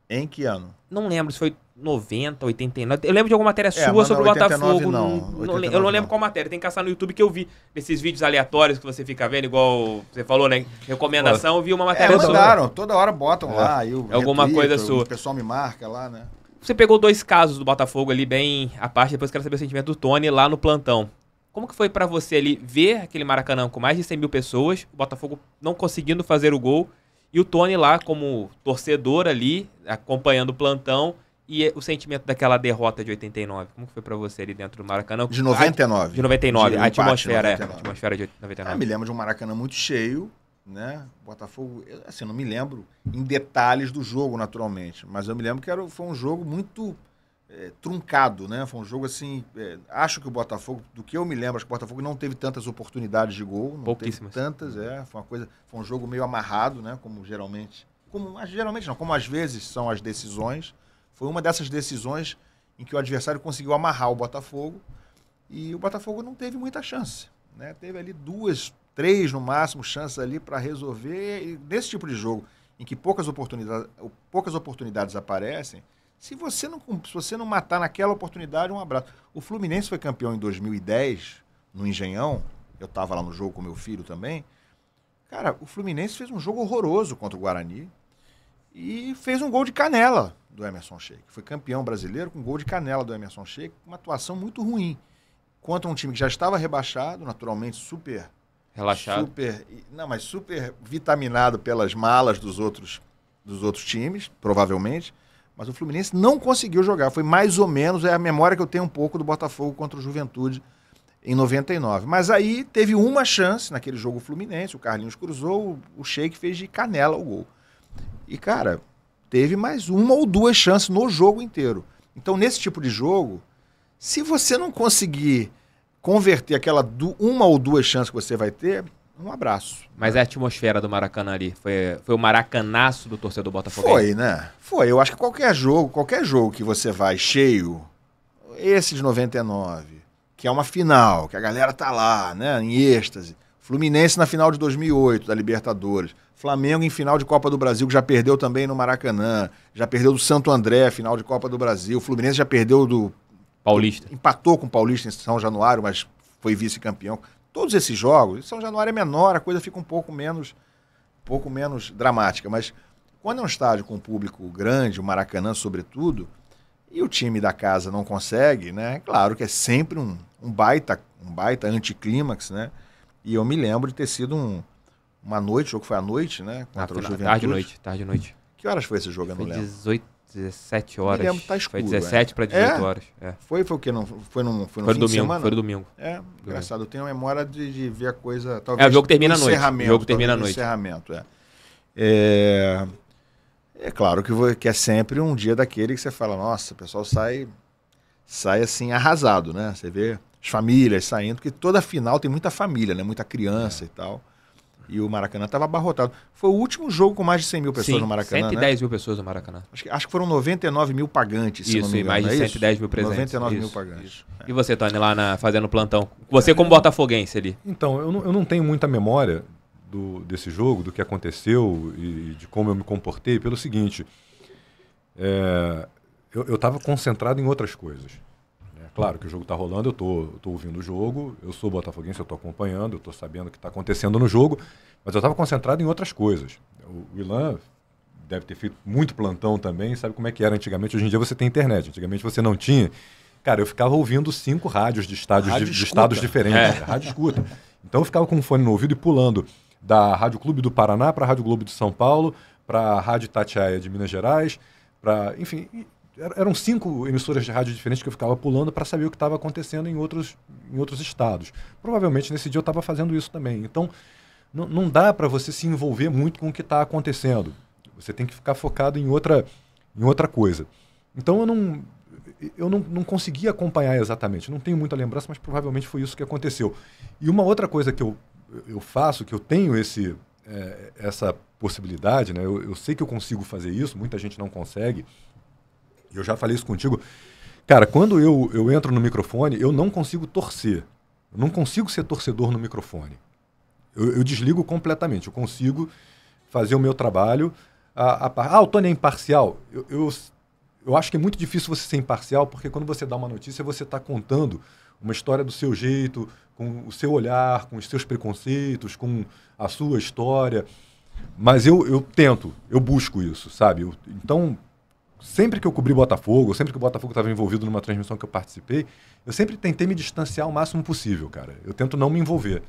Em que ano? não lembro se foi 90, 89. Eu lembro de alguma matéria sua mas sobre o 89 Botafogo. não, Eu 89 não lembro não. qual matéria, tem que caçar no YouTube que eu vi desses vídeos aleatórios que você fica vendo, igual você falou, né? Recomendação, eu vi uma matéria sua. Mandaram, toda hora botam lá. E Alguma coisa sua. O pessoal me marca lá, né? Você pegou 2 casos do Botafogo ali bem à parte, depois quero saber o sentimento do Tony lá no plantão. Como que foi pra você ali ver aquele Maracanã com mais de 100 mil pessoas, o Botafogo não conseguindo fazer o gol, e o Tony lá como torcedor ali, acompanhando o plantão, e o sentimento daquela derrota de 89? Como que foi pra você ali dentro do Maracanã? De 99. De 99, De a empate, atmosfera, 99. a atmosfera de 99. Me lembro de um Maracanã muito cheio, né? Botafogo, assim, não me lembro em detalhes do jogo, naturalmente, mas eu me lembro que foi um jogo muito truncado, né? Foi um jogo assim, acho que o Botafogo, do que eu me lembro, acho que o Botafogo não teve tantas oportunidades de gol, não teve Pouquíssimas. tantas, foi um jogo meio amarrado, né? Como geralmente não, como às vezes são as decisões. Foi uma dessas decisões em que o adversário conseguiu amarrar o Botafogo e o Botafogo não teve muita chance, né? Teve ali 2, 3 no máximo chances ali para resolver. E nesse tipo de jogo em que poucas oportunidades aparecem, se você não matar naquela oportunidade, um abraço. O Fluminense foi campeão em 2010 no Engenhão. Eu estava lá no jogo com meu filho também. Cara, o Fluminense fez um jogo horroroso contra o Guarani e fez um gol de canela do Emerson Sheik. Foi campeão brasileiro com gol de canela do Emerson Sheik, uma atuação muito ruim. Contra um time que já estava rebaixado, naturalmente super Relaxado. super vitaminado pelas malas dos outros times, provavelmente. Mas o Fluminense não conseguiu jogar. Foi mais ou menos a memória que eu tenho um pouco do Botafogo contra o Juventude em 99. Mas aí teve uma chance naquele jogo Fluminense, o Carlinhos cruzou, o Sheik fez de canela o gol. E, cara, teve mais 1 ou 2 chances no jogo inteiro. Então, nesse tipo de jogo, se você não conseguir converter aquela 1 ou 2 chances que você vai ter, um abraço. Mas a atmosfera do Maracanã ali, foi o maracanaço do torcedor Botafogo? Foi, né? Foi. Eu acho que qualquer jogo que você vai cheio, esse de 99, que é uma final, que a galera tá lá, né, em êxtase. Fluminense na final de 2008, da Libertadores. Flamengo em final de Copa do Brasil, que já perdeu também no Maracanã. Já perdeu do Santo André, final de Copa do Brasil. O Fluminense já perdeu do Paulista. Empatou com o Paulista em São Januário, mas foi vice-campeão. Todos esses jogos, São Januário é menor, a coisa fica um pouco menos dramática. Mas quando é um estádio com um público grande, o Maracanã sobretudo, e o time da casa não consegue, né? Claro que é sempre um baita anticlímax, né? E eu me lembro de ter sido uma noite, o jogo foi à noite, né? Contra o Juventude. Tarde e noite. Que horas foi esse jogo? Eu não Foi lembro. 17 horas. Me lembro, tá escuro, foi 17 para 18 horas. É. Foi o quê? Foi no fim Foi de domingo, semana? foi no domingo. Engraçado. Eu tenho a memória de ver a coisa... Talvez o jogo termina à noite. Encerramento, O jogo termina à talvez noite. Encerramento, É claro que é sempre um dia daquele que você fala, nossa, o pessoal sai assim arrasado, né? Você vê as famílias saindo, porque toda final tem muita família, né? Muita criança e tal. E o Maracanã estava abarrotado. Foi o último jogo com mais de 100 mil pessoas no Maracanã, 110 mil pessoas no Maracanã. Acho que foram 99 mil pagantes, se não me Isso, e engano. mais de 110 mil presentes. 99 mil Isso, pagantes. isso. E você, Tony, lá fazendo plantão? Você como botafoguense ali? Então, eu não tenho muita memória desse jogo, do que aconteceu e de como eu me comportei, pelo seguinte, eu estava concentrado em outras coisas. Claro que o jogo está rolando, eu tô ouvindo o jogo, eu sou botafoguense, eu estou acompanhando, eu estou sabendo o que está acontecendo no jogo, mas eu estava concentrado em outras coisas. O Ilan deve ter feito muito plantão também, sabe como é que era antigamente. Hoje em dia você tem internet, antigamente você não tinha. Cara, eu ficava ouvindo 5 rádios de estados diferentes, rádio escuta. Então eu ficava com o fone no ouvido e pulando da Rádio Clube do Paraná para a Rádio Globo de São Paulo, para a Rádio Itatiaia de Minas Gerais, enfim... Eram 5 emissoras de rádio diferentes que eu ficava pulando para saber o que estava acontecendo em outros estados. Provavelmente nesse dia eu estava fazendo isso também. Então, não dá para você se envolver muito com o que está acontecendo. Você tem que ficar focado em outra em outra coisa. Então eu não consegui acompanhar exatamente. Não tenho muita lembrança, mas provavelmente foi isso que aconteceu. E uma outra coisa que eu faço, que eu tenho essa possibilidade, né? Eu sei que eu consigo fazer isso, muita gente não consegue. Eu já falei isso contigo. Cara, quando eu entro no microfone, eu não consigo torcer. Eu não consigo ser torcedor no microfone. Eu desligo completamente. Eu consigo fazer o meu trabalho. O Tony é imparcial. Eu acho que é muito difícil você ser imparcial, porque quando você dá uma notícia, você está contando uma história do seu jeito, com o seu olhar, com os seus preconceitos, com a sua história. Mas eu tento, eu busco isso, sabe? Então, sempre que eu cobri Botafogo, sempre que o Botafogo estava envolvido numa transmissão que eu participei, eu sempre tentei me distanciar o máximo possível, cara. Eu tento não me envolver.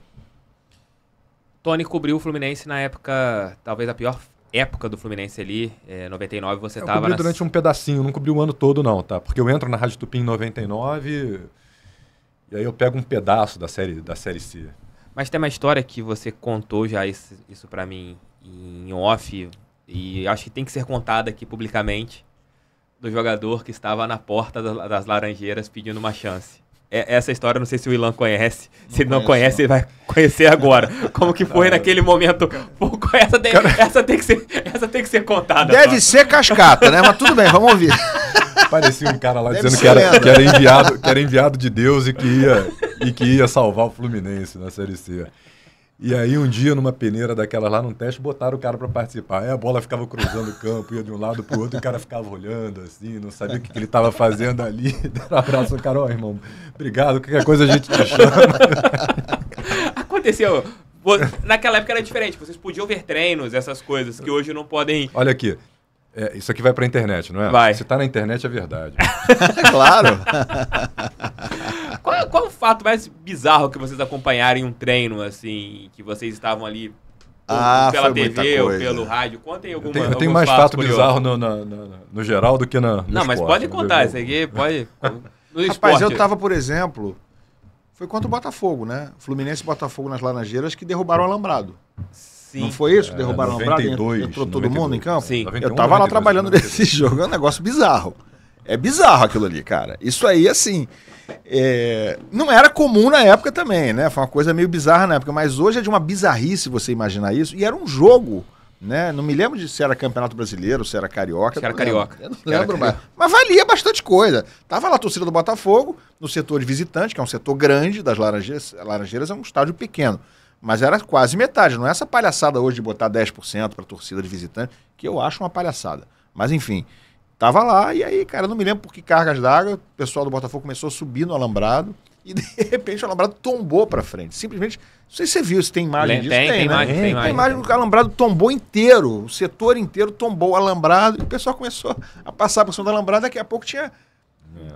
Tony cobriu o Fluminense na época, talvez a pior época do Fluminense ali, 99, você estava... Eu cobri durante um pedacinho, não cobri o ano todo não, tá? Porque eu entro na Rádio Tupi em 99 e aí eu pego um pedaço da série C. Mas tem uma história que você contou já isso pra mim em off, e acho que tem que ser contada aqui publicamente, do jogador que estava na porta das Laranjeiras pedindo uma chance. Essa história, não sei se o Ilan conhece. Se ele não conhece, ele vai conhecer agora. Como que foi naquele momento? Pô, essa tem que ser contada. Deve ser cascata, né? Mas tudo bem, vamos ouvir. Parecia um cara lá dizendo que era enviado de Deus e que ia salvar o Fluminense na Série C. E aí um dia, numa peneira daquela lá, num teste, botaram o cara pra participar. Aí a bola ficava cruzando o campo, ia de um lado pro outro, e o cara ficava olhando assim, não sabia o que ele tava fazendo ali. Deram um abraço ao cara, irmão, obrigado, qualquer coisa a gente te chama. Aconteceu. Naquela época era diferente, vocês podiam ver treinos, essas coisas, que hoje não podem... Olha aqui, isso aqui vai pra internet, não é? Vai. Se tá na internet é verdade. Claro. Qual o fato mais bizarro que vocês acompanharam em um treino, assim, que vocês estavam ali pela TV ou pelo rádio? Contem alguma coisa. Eu tenho mais fato bizarro no geral do que no Não, mas esporte, pode contar, isso aqui pode... No Rapaz, esporte. eu tava, por exemplo, foi contra o Botafogo, né? Fluminense e Botafogo nas Laranjeiras que derrubaram o alambrado. Sim. Não foi isso? Derrubaram o alambrado? 92, Entrou todo 92. mundo em campo? Sim. 91, Eu tava lá 92, trabalhando 92. nesse jogo, é um negócio bizarro. É bizarro aquilo ali, cara. Isso aí, assim, não era comum na época também, né? Foi uma coisa meio bizarra na época, mas hoje é de uma bizarrice você imaginar isso. E era um jogo, né? Não me lembro se era Campeonato Brasileiro, se era Carioca. Se era Carioca. Eu não lembro mais. Mas valia bastante coisa. Tava lá a torcida do Botafogo, no setor de visitante, que é um setor grande das Laranjeiras. Laranjeiras é um estádio pequeno. Mas era quase metade. Não é essa palhaçada hoje de botar 10% para torcida de visitante, que eu acho uma palhaçada. Mas enfim, tava lá e aí, cara, eu não me lembro por que cargas d'água, o pessoal do Botafogo começou a subir no alambrado e de repente o alambrado tombou para frente. Simplesmente, não sei se você viu, se tem imagem disso. Tem imagem. Tem imagem que o alambrado tombou inteiro, o setor inteiro tombou o alambrado e o pessoal começou a passar por cima do alambrado. Daqui a pouco tinha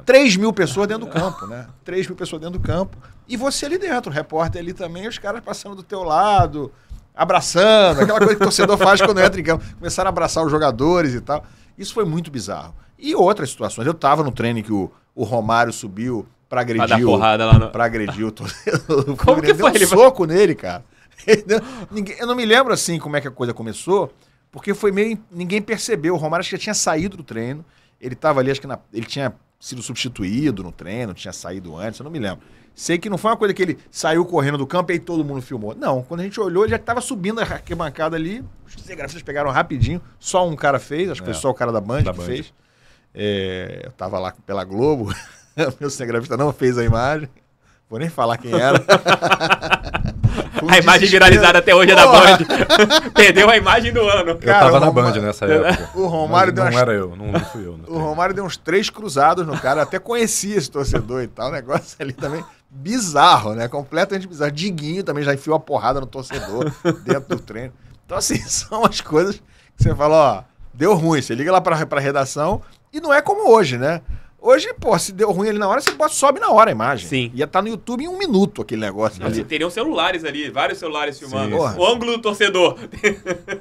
3 mil pessoas dentro do campo, né? 3 mil pessoas dentro do campo. E você ali dentro, o repórter ali também, os caras passando do teu lado, abraçando, aquela coisa que o torcedor faz quando entra em campo. Começaram a abraçar os jogadores e tal. Isso foi muito bizarro. E outras situações. Eu tava no treino em que o Romário subiu pra agredir Pra dar porrada lá no... pra agredir o torcedor. Como que foi? Deu um soco nele, cara. Eu não me lembro assim como é que a coisa começou, porque foi meio... Ninguém percebeu. O Romário acho que já tinha saído do treino. Ele tava ali, acho que ele tinha sido substituído no treino, tinha saído antes, eu não me lembro. Sei que não foi uma coisa que ele saiu correndo do campo e aí todo mundo filmou. Não, quando a gente olhou, ele já estava subindo a arquibancada ali, os cinegrafistas pegaram rapidinho, só um cara fez, acho que foi só o cara da Band que fez. Eu tava lá pela Globo, meu cinegrafista não fez a imagem, vou nem falar quem era. A imagem viralizada até hoje é da Band. Perdeu a imagem do ano. Cara, eu tava na Band nessa época. O Romário não era eu, não fui eu. O Romário deu uns 3 cruzados no cara, eu até conhecia esse torcedor e tal, o negócio ali também bizarro, né? Completamente bizarro. Diguinho também já enfiou a porrada no torcedor dentro do treino. Então, assim, são as coisas que você fala, ó, deu ruim. Você liga lá pra redação e não é como hoje, né? Hoje, pô, se deu ruim ali na hora, você sobe na hora a imagem. Sim. Ia estar no YouTube em 1 minuto aquele negócio. Você teriam celulares ali, vários celulares filmando. Sim. O ângulo do torcedor.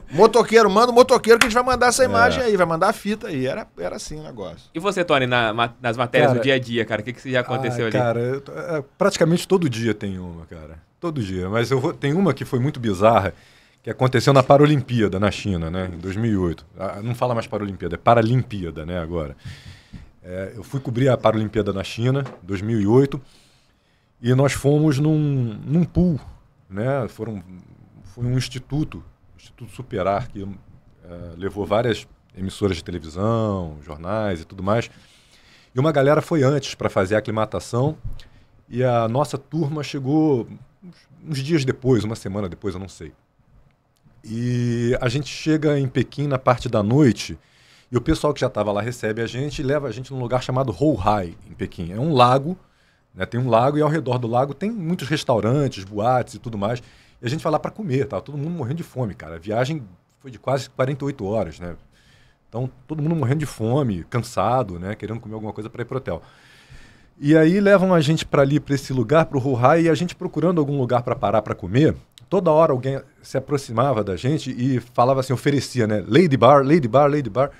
Motoqueiro, manda o motoqueiro que a gente vai mandar essa imagem aí, vai mandar a fita aí. Era assim o negócio. E você, Tony, nas matérias do dia a dia, cara, o que já aconteceu ali? Cara, praticamente todo dia tem uma, cara. Todo dia. Mas tem uma que foi muito bizarra, que aconteceu na Paralimpíada, na China, né, em 2008. Não fala mais Paralimpíada, é Paralimpíada, né, agora. Eu fui cobrir a Paralimpíada na China, 2008, e nós fomos num pool, né, foi um Instituto Superar, que levou várias emissoras de televisão, jornais e tudo mais, e uma galera foi antes para fazer a aclimatação, e a nossa turma chegou uns dias depois, uma semana depois, eu não sei. E a gente chega em Pequim na parte da noite e o pessoal que já estava lá recebe a gente e leva a gente num lugar chamado Houhai, em Pequim. É um lago, né? Tem um lago e ao redor do lago tem muitos restaurantes, boates e tudo mais. E a gente vai lá para comer, tá? Todo mundo morrendo de fome, cara. A viagem foi de quase 48 horas, né? Então, todo mundo morrendo de fome, cansado, né? Querendo comer alguma coisa para ir pro hotel. E aí levam a gente para ali, para esse lugar, para o Houhai, e a gente procurando algum lugar para parar para comer. Toda hora alguém se aproximava da gente e falava assim, oferecia, né? Lady Bar, Lady Bar, Lady Bar.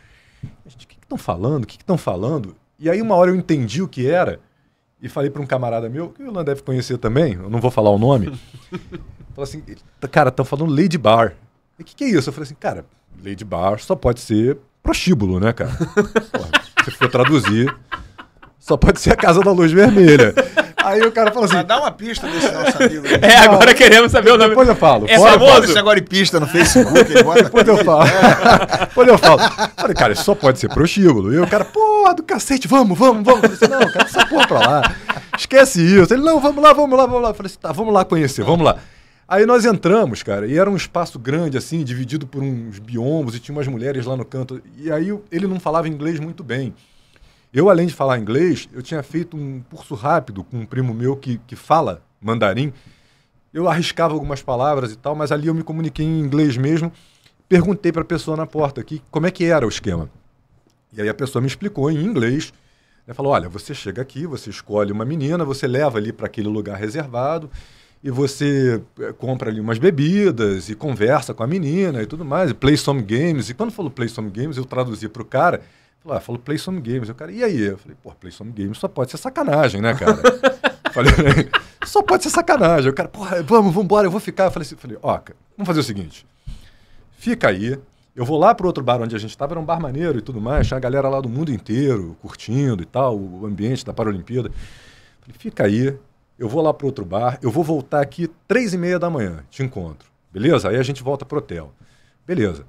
A gente, o que estão falando? O que estão falando? E aí uma hora eu entendi o que era e falei para um camarada meu, que o Ilan deve conhecer também, eu não vou falar o nome. Falei assim, cara, estão falando Lady Bar. E o que é isso? Eu falei assim, cara, Lady Bar só pode ser prostíbulo, né, cara? Porra, se for traduzir, só pode ser a Casa da Luz Vermelha. Aí o cara falou assim... Dá uma pista desse nosso amigo. Agora queremos saber o nome. Depois eu falo. É famoso? Esse agora em pista no Facebook. Ele bota... Depois eu falo. Depois eu falo. Falei, cara, isso só pode ser prostíbulo. E o cara, porra do cacete, vamos. Eu falei assim, não, cara, essa porra pra lá. Esquece isso. Ele, não, vamos lá. Eu falei assim, tá, vamos lá conhecer, vamos lá. Aí nós entramos, cara, e era um espaço grande, assim, dividido por uns biombos, e tinha umas mulheres lá no canto. E aí ele não falava inglês muito bem. Eu, além de falar inglês, eu tinha feito um curso rápido com um primo meu que fala mandarim. Eu arriscava algumas palavras e tal, mas ali eu me comuniquei em inglês mesmo. Perguntei para a pessoa na porta aqui como é que era o esquema. E aí a pessoa me explicou em inglês. Né, falou, olha, você chega aqui, você escolhe uma menina, você leva ali para aquele lugar reservado e você compra ali umas bebidas e conversa com a menina e tudo mais, e play some games. E quando falou play some games, eu traduzi para o cara. Falou, play some games. Eu, cara, e aí? Eu falei, pô, play some games só pode ser sacanagem, né, cara? Falei, só pode ser sacanagem. O cara, porra, vamos embora, eu vou ficar. Eu falei, ó, cara, vamos fazer o seguinte. Fica aí, eu vou lá pro outro bar onde a gente estava, era um bar maneiro e tudo mais, tinha a galera lá do mundo inteiro, curtindo e tal, o ambiente da Paralimpíada. Falei, fica aí, eu vou lá pro outro bar, eu vou voltar aqui 3h30 da manhã, te encontro. Beleza? Aí a gente volta pro hotel. Beleza.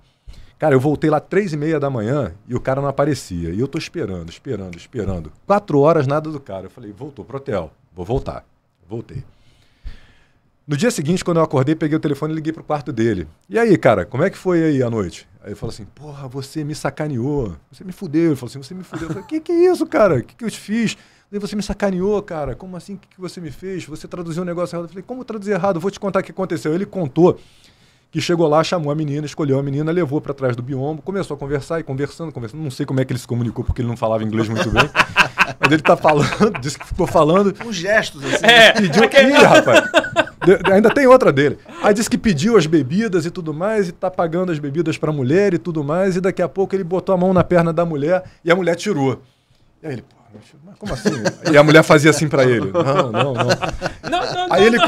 Cara, eu voltei lá 3h30 da manhã e o cara não aparecia. E eu tô esperando. 4 horas, nada do cara. Eu falei, voltou pro hotel. Vou voltar. Voltei. No dia seguinte, quando eu acordei, peguei o telefone e liguei pro quarto dele. E aí, cara, como é que foi aí a noite? Aí ele falou assim, porra, você me sacaneou. Você me fudeu. Ele falou assim, você me fudeu. Eu falei, que é isso, cara? O que eu te fiz? Aí você me sacaneou, cara. Como assim? O que você me fez? Você traduziu um negócio errado. Eu falei, como traduzir errado? Vou te contar o que aconteceu. Ele contou que chegou lá, chamou a menina, escolheu a menina, levou para trás do biombo, começou a conversar e conversando. Não sei como é que ele se comunicou, porque ele não falava inglês muito bem. Mas ele tá falando, disse que ficou falando. Com gestos, assim. Pediu... Ih, rapaz, ainda tem outra dele. Aí disse que pediu as bebidas e tudo mais, e tá pagando as bebidas pra mulher e tudo mais, e daqui a pouco ele botou a mão na perna da mulher, e a mulher tirou. E aí ele, pô, mas como assim? E a mulher fazia assim pra ele. Não. Aí ele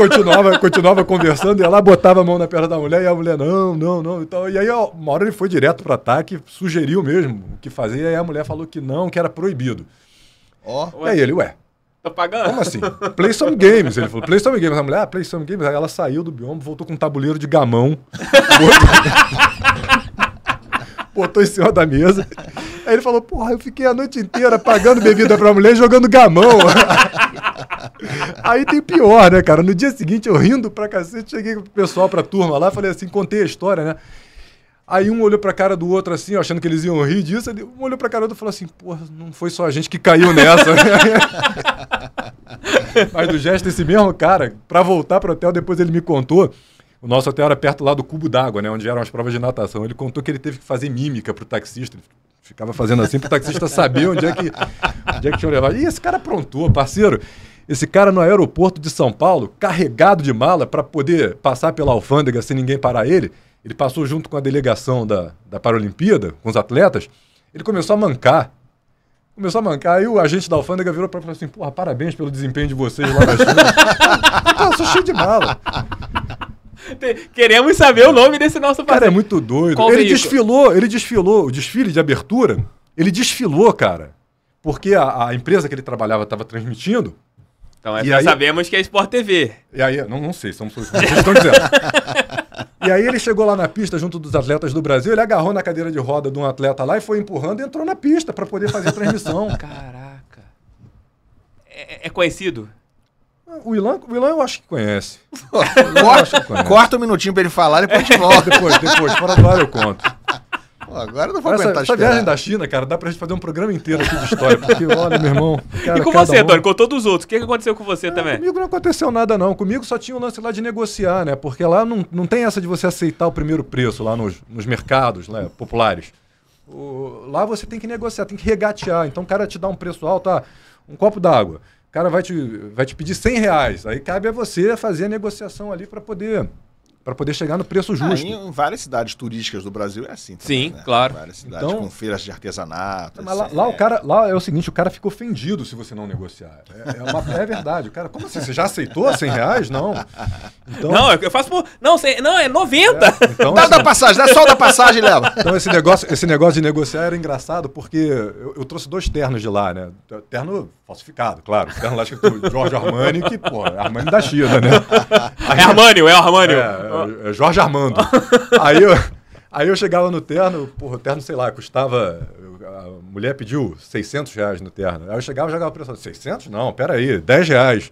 continuava conversando, e ela botava a mão na perna da mulher, e a mulher, não. Então, e aí, uma hora ele foi direto pro ataque, sugeriu mesmo o que fazer, e aí a mulher falou que não, que era proibido. E aí ele, tô pagando? Como assim? Play some games. Ele falou, play some games. A mulher, play some games. Aí ela saiu do biombo, voltou com um tabuleiro de gamão. Botou em cima da mesa. Aí ele falou, porra, eu fiquei a noite inteira pagando bebida pra mulher e jogando gamão. Aí tem pior, né, cara? No dia seguinte, eu rindo pra cacete, cheguei com o pessoal, pra turma lá, falei assim, contei a história, né? Aí um olhou pra cara do outro assim, achando que eles iam rir disso, um olhou pra cara do outro e falou assim, porra, não foi só a gente que caiu nessa. Mas do gesto, esse mesmo cara, pra voltar pro hotel, depois ele me contou, o nosso hotel era perto lá do cubo d'água, né, onde eram as provas de natação. Ele contou que ele teve que fazer mímica pro taxista, ele ficava fazendo assim pro taxista saber onde é que tinha levado. E esse cara aprontou, parceiro. Esse cara no aeroporto de São Paulo, carregado de mala para poder passar pela alfândega sem ninguém parar ele, ele passou junto com a delegação da Paralimpíada, com os atletas, ele começou a mancar. Aí o agente da alfândega virou para ele e falou assim, porra, parabéns pelo desempenho de vocês lá na China. Eu sou cheio de mala. Queremos saber o nome desse nosso Cara, parceiro. é muito doido. Qual Ele veículo? desfilou, o desfile de abertura, ele desfilou, cara. Porque a empresa que ele trabalhava estava transmitindo. Então, E já aí- sabemos que é Sport TV. E aí, não sei, são vocês estão dizendo. E aí ele chegou lá na pista junto dos atletas do Brasil, ele agarrou na cadeira de roda de um atleta lá e foi empurrando e entrou na pista para poder fazer a transmissão. Caraca. É conhecido? O Ilan eu acho que conhece. Eu acho que conhece. Corta um minutinho pra ele falar, depois a gente volta. Depois, fora do ar eu conto. Pô, agora eu não vou aguentar Essa esperar. viagem da China, cara, dá pra gente fazer um programa inteiro aqui de história. Porque, olha, meu irmão. Cara, E com cada você, um- Tony? Com todos os outros. O que aconteceu com você também? Comigo não aconteceu nada, não. Comigo só tinha o lance lá de negociar, né? Porque lá não tem essa de você aceitar o primeiro preço lá nos mercados né, populares. Lá você tem que negociar, tem que regatear. Então o cara te dá um preço alto, um copo d'água. O cara vai te pedir R$100. Aí cabe a você fazer a negociação ali para poder chegar no preço justo. Em várias cidades turísticas do Brasil é assim também, Sim, né? claro. Várias cidades Então- com feiras de artesanato. Mas assim, lá é o seguinte, o cara fica ofendido se você não negociar. É verdade. O cara, como assim? Você já aceitou R$100? Não. Então, Não, eu faço por... Não, é 90. então, Dá da passagem, dá só da passagem, leva. Então esse negócio de negociar era engraçado porque eu trouxe 2 ternos de lá, né? Terno falsificado, claro. Terno lá escrito Jorge Armani, que, pô, é Armani da China, né? É Armânio. É Jorge Armando. Aí eu chegava no terno, porra, o terno, sei lá, custava... A mulher pediu R$600 no terno. Aí eu chegava e jogava o preço. 600? Não, peraí, R$10.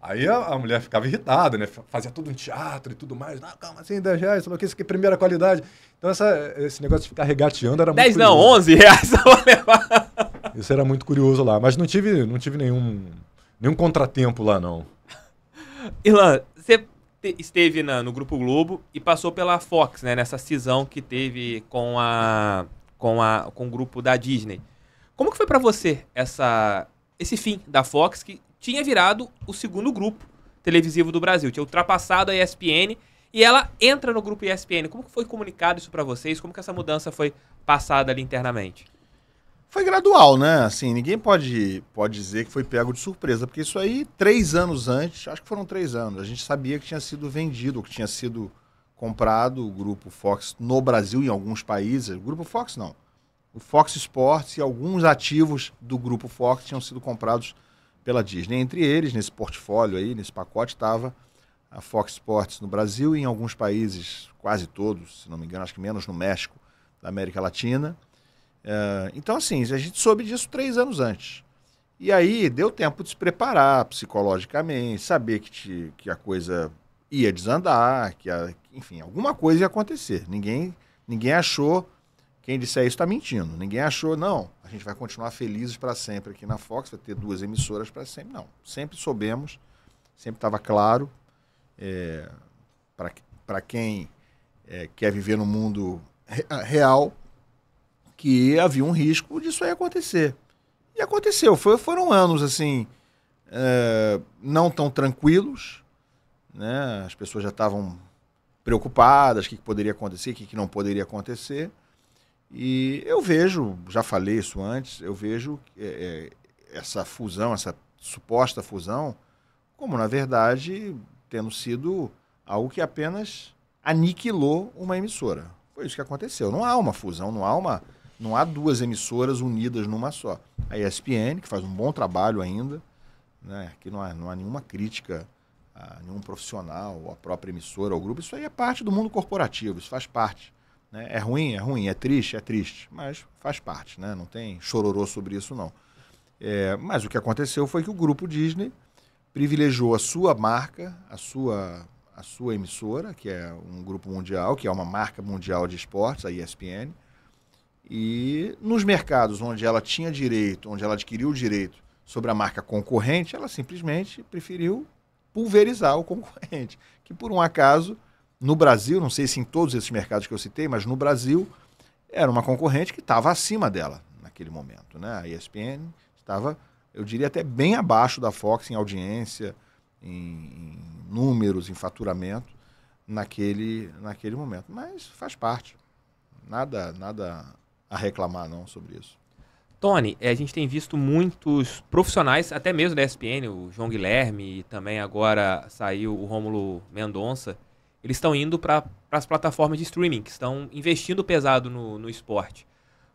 Aí a mulher ficava irritada, né? Fazia tudo um teatro e tudo mais. Não, calma, assim, R$10, sei lá o que, isso aqui é primeira qualidade. Então esse negócio de ficar regateando era muito 10 não, curioso. R$11 eu vou levar. Isso era muito curioso lá. Mas não tive nenhum contratempo lá, não. Irlan, você esteve no Grupo Globo e passou pela Fox, né? Nessa cisão que teve com o grupo da Disney. Como que foi pra você esse fim da Fox, que tinha virado o segundo grupo televisivo do Brasil? Tinha ultrapassado a ESPN e ela entra no grupo ESPN. Como que foi comunicado isso pra vocês? Como que essa mudança foi passada ali internamente? Foi gradual, né? Assim, ninguém pode dizer que foi pego de surpresa, porque isso aí, 3 anos antes, acho que foram 3 anos, a gente sabia que tinha sido vendido, que tinha sido comprado o Grupo Fox no Brasil, em alguns países. O Grupo Fox não. O Fox Sports e alguns ativos do Grupo Fox tinham sido comprados pela Disney. Entre eles, nesse portfólio aí, nesse pacote, estava a Fox Sports no Brasil e em alguns países, quase todos, se não me engano, acho que menos no México, da América Latina. Então, assim, a gente soube disso 3 anos antes. E aí deu tempo de se preparar psicologicamente, saber que a coisa ia desandar, enfim, alguma coisa ia acontecer. Ninguém achou, quem disser isso está mentindo. Ninguém achou, não, a gente vai continuar felizes para sempre aqui na Fox, vai ter 2 emissoras para sempre. Não, sempre soubemos, sempre estava claro, para quem quer viver no mundo real, que havia um risco disso aí acontecer. E aconteceu. Foram anos, assim, não tão tranquilos, né? As pessoas já estavam preocupadas, o que poderia acontecer, o que não poderia acontecer. E eu vejo, já falei isso antes, eu vejo essa fusão, essa suposta fusão, como, na verdade, tendo sido algo que apenas aniquilou uma emissora. Foi isso que aconteceu. Não há uma fusão, não há 2 emissoras unidas numa só. A ESPN, que faz um bom trabalho ainda, né? Aqui não há nenhuma crítica a nenhum profissional, ou a própria emissora, ou grupo. Isso aí é parte do mundo corporativo, isso faz parte. Né? É ruim, é triste, mas faz parte. Né? Não tem chororô sobre isso, não. Mas o que aconteceu foi que o grupo Disney privilegiou a sua marca, a sua emissora, que é um grupo mundial, que é uma marca mundial de esportes, a ESPN, e nos mercados onde ela tinha direito, onde ela adquiriu o direito sobre a marca concorrente, ela simplesmente preferiu pulverizar o concorrente, que por um acaso, no Brasil, não sei se em todos esses mercados que eu citei, mas no Brasil, era uma concorrente que estava acima dela naquele momento. Né? A ESPN estava, eu diria, até bem abaixo da Fox em audiência, em números, em faturamento, naquele momento. Mas faz parte. Nada a reclamar, não, sobre isso. Tony, a gente tem visto muitos profissionais, até mesmo da ESPN, o João Guilherme, e também agora saiu o Rômulo Mendonça, eles estão indo para as plataformas de streaming, que estão investindo pesado no esporte.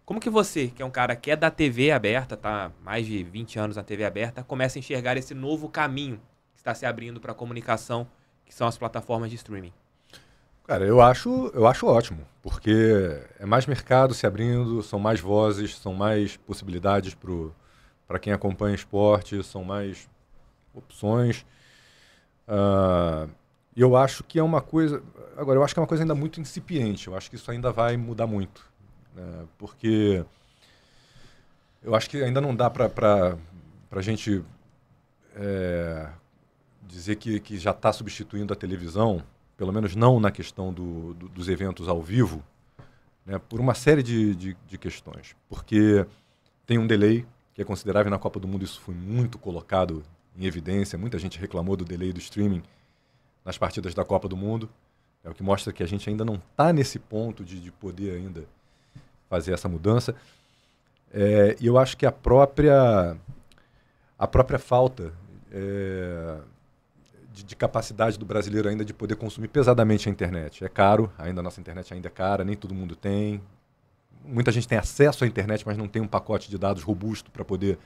Como que você, que é um cara que é da TV aberta, tá mais de 20 anos na TV aberta, começa a enxergar esse novo caminho que está se abrindo para a comunicação, que são as plataformas de streaming? Cara, eu acho ótimo, porque é mais mercado se abrindo, são mais vozes, são mais possibilidades para quem acompanha esporte, são mais opções. E eu acho que é uma coisa... Agora, eu acho que é uma coisa ainda muito incipiente. Eu acho que isso ainda vai mudar muito. Porque eu acho que ainda não dá para a gente dizer que já está substituindo a televisão, pelo menos não na questão dos eventos ao vivo, né, por uma série de questões. Porque tem um delay que é considerável na Copa do Mundo, isso foi muito colocado em evidência, muita gente reclamou do delay do streaming nas partidas da Copa do Mundo, o que mostra que a gente ainda não está nesse ponto de poder ainda fazer essa mudança. E eu acho que a própria falta de capacidade do brasileiro ainda de poder consumir pesadamente a internet. É caro, ainda a nossa internet ainda é cara, nem todo mundo tem. Muita gente tem acesso à internet, mas não tem um pacote de dados robusto para poder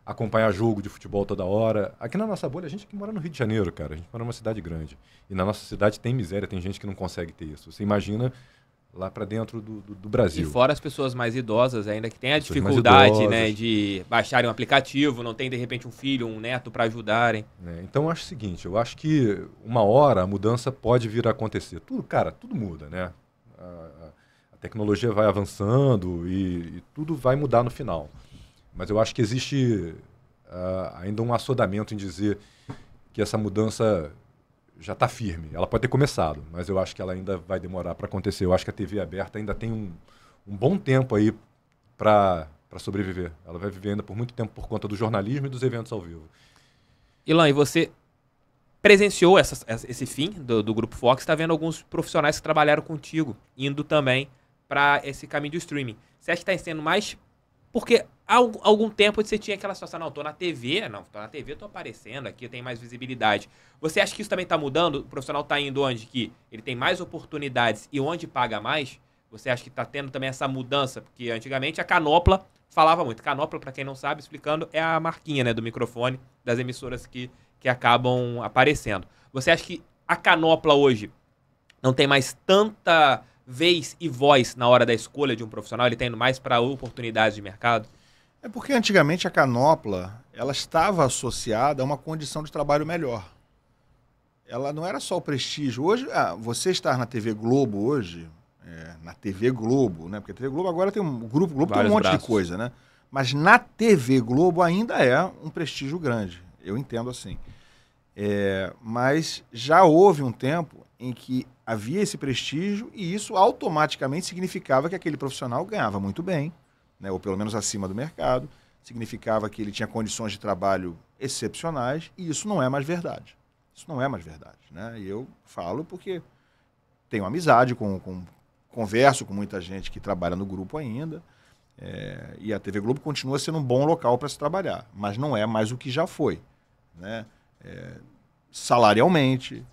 acompanhar jogo de futebol toda hora. Aqui na nossa bolha, a gente que mora no Rio de Janeiro, cara, a gente mora numa cidade grande. E na nossa cidade tem miséria, tem gente que não consegue ter isso. Você imagina lá para dentro do Brasil. E fora as pessoas mais idosas ainda, que têm a dificuldade, né, de baixarem um aplicativo, não tem de repente um filho, um neto para ajudarem. Então eu acho o seguinte, eu acho que uma hora a mudança pode vir a acontecer. Tudo muda, né? A tecnologia vai avançando e tudo vai mudar no final. Mas eu acho que existe ainda um assodamento em dizer que essa mudança já está firme. Ela pode ter começado, mas eu acho que ela ainda vai demorar para acontecer. Eu acho que a TV aberta ainda tem um bom tempo aí para sobreviver. Ela vai viver ainda por muito tempo por conta do jornalismo e dos eventos ao vivo. Ilan, e você presenciou esse fim do Grupo Fox, está vendo alguns profissionais que trabalharam contigo, indo também para esse caminho do streaming. Você acha que está sendo mais... Porque há algum tempo você tinha aquela situação, não, tô na TV, tô aparecendo aqui, eu tenho mais visibilidade. Você acha que isso também está mudando? O profissional está indo onde que ele tem mais oportunidades e onde paga mais? Você acha que está tendo também essa mudança? Porque antigamente a Canopla falava muito. Canopla, para quem não sabe, explicando, é a marquinha, né, do microfone das emissoras que acabam aparecendo. Você acha que a Canopla hoje não tem mais tanta vez e voz na hora da escolha de um profissional? Ele está indo mais para oportunidades de mercado? É porque antigamente a Canopla ela estava associada a uma condição de trabalho melhor. Ela não era só o prestígio. Hoje, você estar na TV Globo hoje, na TV Globo, né? Porque a TV Globo agora tem o Grupo Globo, tem um monte de coisa, né? Mas na TV Globo ainda é um prestígio grande. Eu entendo assim. Mas já houve um tempo em que havia esse prestígio e isso automaticamente significava que aquele profissional ganhava muito bem, né? Ou pelo menos acima do mercado. Significava que ele tinha condições de trabalho excepcionais e isso não é mais verdade. Isso não é mais verdade, né? E eu falo porque tenho amizade converso com muita gente que trabalha no grupo ainda, e a TV Globo continua sendo um bom local para se trabalhar, mas não é mais o que já foi, né? Salarialmente,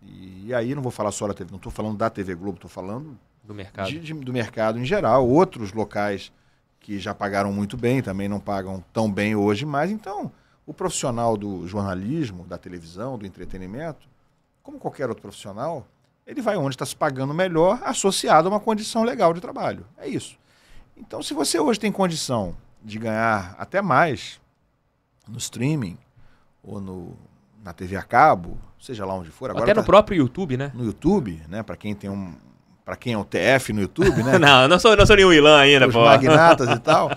e aí não vou falar só da TV, não estou falando da TV Globo, estou falando do mercado. Do mercado em geral. Outros locais que já pagaram muito bem também não pagam tão bem hoje, mas então o profissional do jornalismo, da televisão, do entretenimento, como qualquer outro profissional, ele vai onde está se pagando melhor, associado a uma condição legal de trabalho. É isso. Então, se você hoje tem condição de ganhar até mais no streaming ou na TV a cabo, seja lá onde for. Agora até no próprio YouTube, né? No YouTube, né? Para quem é um TF no YouTube, né? Não, eu não sou nenhum Ilan ainda, os pô. magnatas e tal.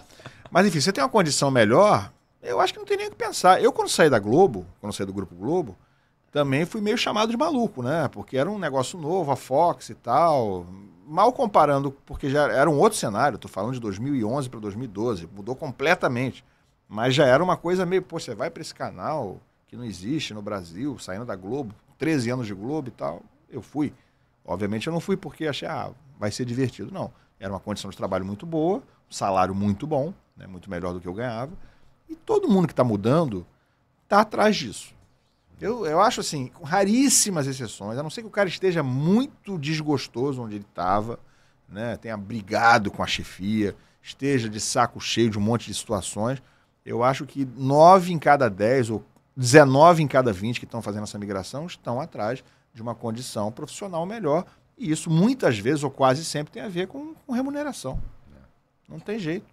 Mas, enfim, você tem uma condição melhor, eu acho que não tem nem o que pensar. Eu, quando saí da Globo, quando saí do Grupo Globo, também fui meio chamado de maluco, né? Porque era um negócio novo, a Fox e tal. Mal comparando, porque já era um outro cenário. Estou falando de 2011 para 2012. Mudou completamente. Mas já era uma coisa meio... Pô, você vai para esse canal que não existe no Brasil, saindo da Globo, 13 anos de Globo e tal. Eu fui. Obviamente eu não fui porque achei, vai ser divertido. Não. Era uma condição de trabalho muito boa, um salário muito bom, né? Muito melhor do que eu ganhava. E todo mundo que está mudando está atrás disso. Eu acho assim, com raríssimas exceções, a não ser que o cara esteja muito desgostoso onde ele estava, né, tenha brigado com a chefia, esteja de saco cheio de um monte de situações, eu acho que 9 em cada 10 ou 19 em cada 20 que estão fazendo essa migração estão atrás de uma condição profissional melhor, e isso muitas vezes ou quase sempre tem a ver com remuneração. Não tem jeito.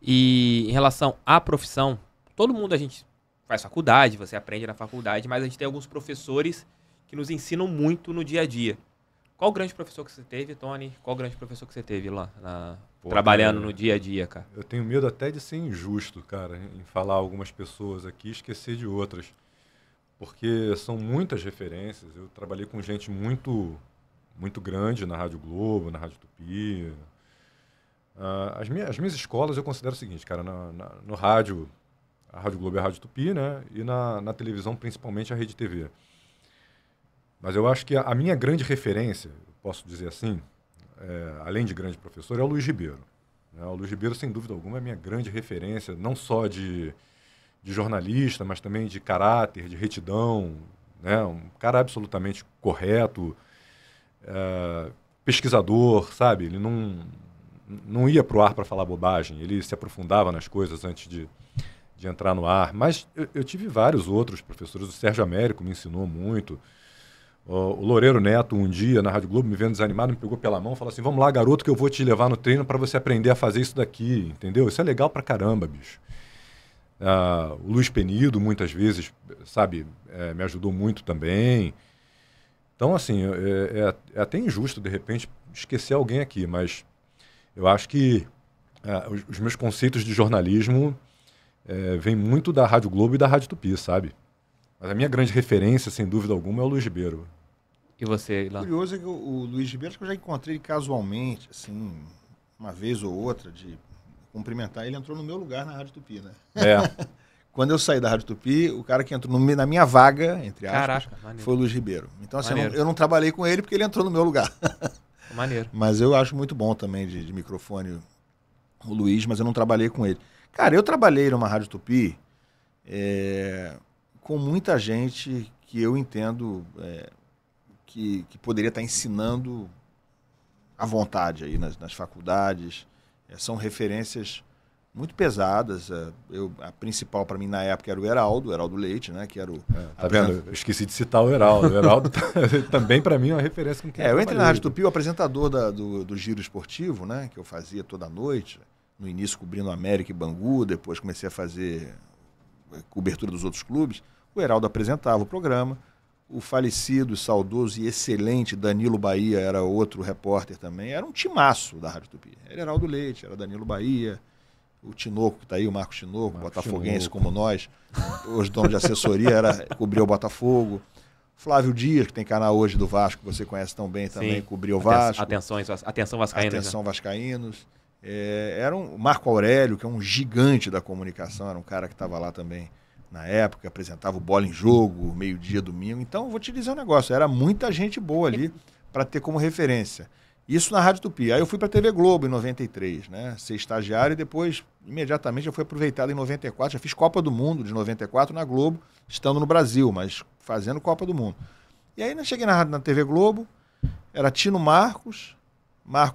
E em relação à profissão, todo mundo a gente faz faculdade, você aprende na faculdade, mas a gente tem alguns professores que nos ensinam muito no dia a dia. Qual o grande professor que você teve, Tony? Qual o grande professor que você teve lá, trabalhando no dia a dia, cara? Eu tenho medo até de ser injusto, cara, em falar algumas pessoas aqui e esquecer de outras. Porque são muitas referências. Eu trabalhei com gente muito, muito grande na Rádio Globo, na Rádio Tupi. As minhas escolas eu considero o seguinte, cara, no rádio, a Rádio Globo é a Rádio Tupi, né? E na televisão, principalmente a Rede TV. Mas eu acho que a minha grande referência, posso dizer assim, além de grande professor, é o Luiz Ribeiro. Né? O Luiz Ribeiro, sem dúvida alguma, é a minha grande referência, não só de jornalista, mas também de caráter, de retidão, né? Um cara absolutamente correto, pesquisador, sabe? Ele não ia para o ar para falar bobagem, ele se aprofundava nas coisas antes de entrar no ar. Mas eu tive vários outros professores, o Sérgio Américo me ensinou muito. O Loureiro Neto, um dia, na Rádio Globo, me vendo desanimado, me pegou pela mão e falou assim, vamos lá, garoto, que eu vou te levar no treino para você aprender a fazer isso daqui, entendeu? Isso é legal pra caramba, bicho. O Luiz Penido, muitas vezes, sabe, me ajudou muito também. Então, assim, é até injusto, de repente, esquecer alguém aqui, mas eu acho que os meus conceitos de jornalismo vêm muito da Rádio Globo e da Rádio Tupi, sabe? Mas a minha grande referência, sem dúvida alguma, é o Luiz Ribeiro. E você, Ilan? O curioso é que o Luiz Ribeiro, acho que eu já encontrei casualmente, assim, uma vez ou outra, de cumprimentar. Ele entrou no meu lugar na Rádio Tupi, né? Quando eu saí da Rádio Tupi, o cara que entrou na minha vaga, entre aspas, foi o Luiz Ribeiro. Então, assim, eu não trabalhei com ele porque ele entrou no meu lugar. Maneiro. Mas eu acho muito bom também de microfone o Luiz, mas eu não trabalhei com ele. Cara, eu trabalhei numa Rádio Tupi com muita gente que eu entendo que poderia estar ensinando à vontade aí nas faculdades. São referências muito pesadas. A principal para mim na época era o Heraldo Leite, né? Que era o... Tá vendo? Eu esqueci de citar o Heraldo. O Heraldo também para mim é uma referência com quem eu entrei na Rádio Tupi, o apresentador do Giro Esportivo, né? Que eu fazia toda noite. No início cobrindo América e Bangu, depois comecei a fazer cobertura dos outros clubes. O Heraldo apresentava o programa. O falecido, saudoso e excelente Danilo Bahia era outro repórter também. Era um timaço da Rádio Tupi. Era Heraldo Leite, era Danilo Bahia, o Tinoco que está aí, o Marcos Tinoco, botafoguense como nós. Hoje dono de assessoria, cobria o Botafogo. Flávio Dias, que tem canal hoje do Vasco, que você conhece tão bem também, cobria o Vasco. Atenção Vascaínos. Atenção Vascaínos. Era o Marco Aurélio, que é um gigante da comunicação, era um cara que estava lá também na época, apresentava o Bola em Jogo, meio-dia, domingo. Então, vou te dizer um negócio, era muita gente boa ali para ter como referência. Isso na Rádio Tupi. Aí eu fui para a TV Globo em 93, né? Ser estagiário e depois, imediatamente, já fui aproveitado em 94. Já fiz Copa do Mundo de 94 na Globo, estando no Brasil, mas fazendo Copa do Mundo. E aí, eu cheguei na TV Globo, era Tino Marcos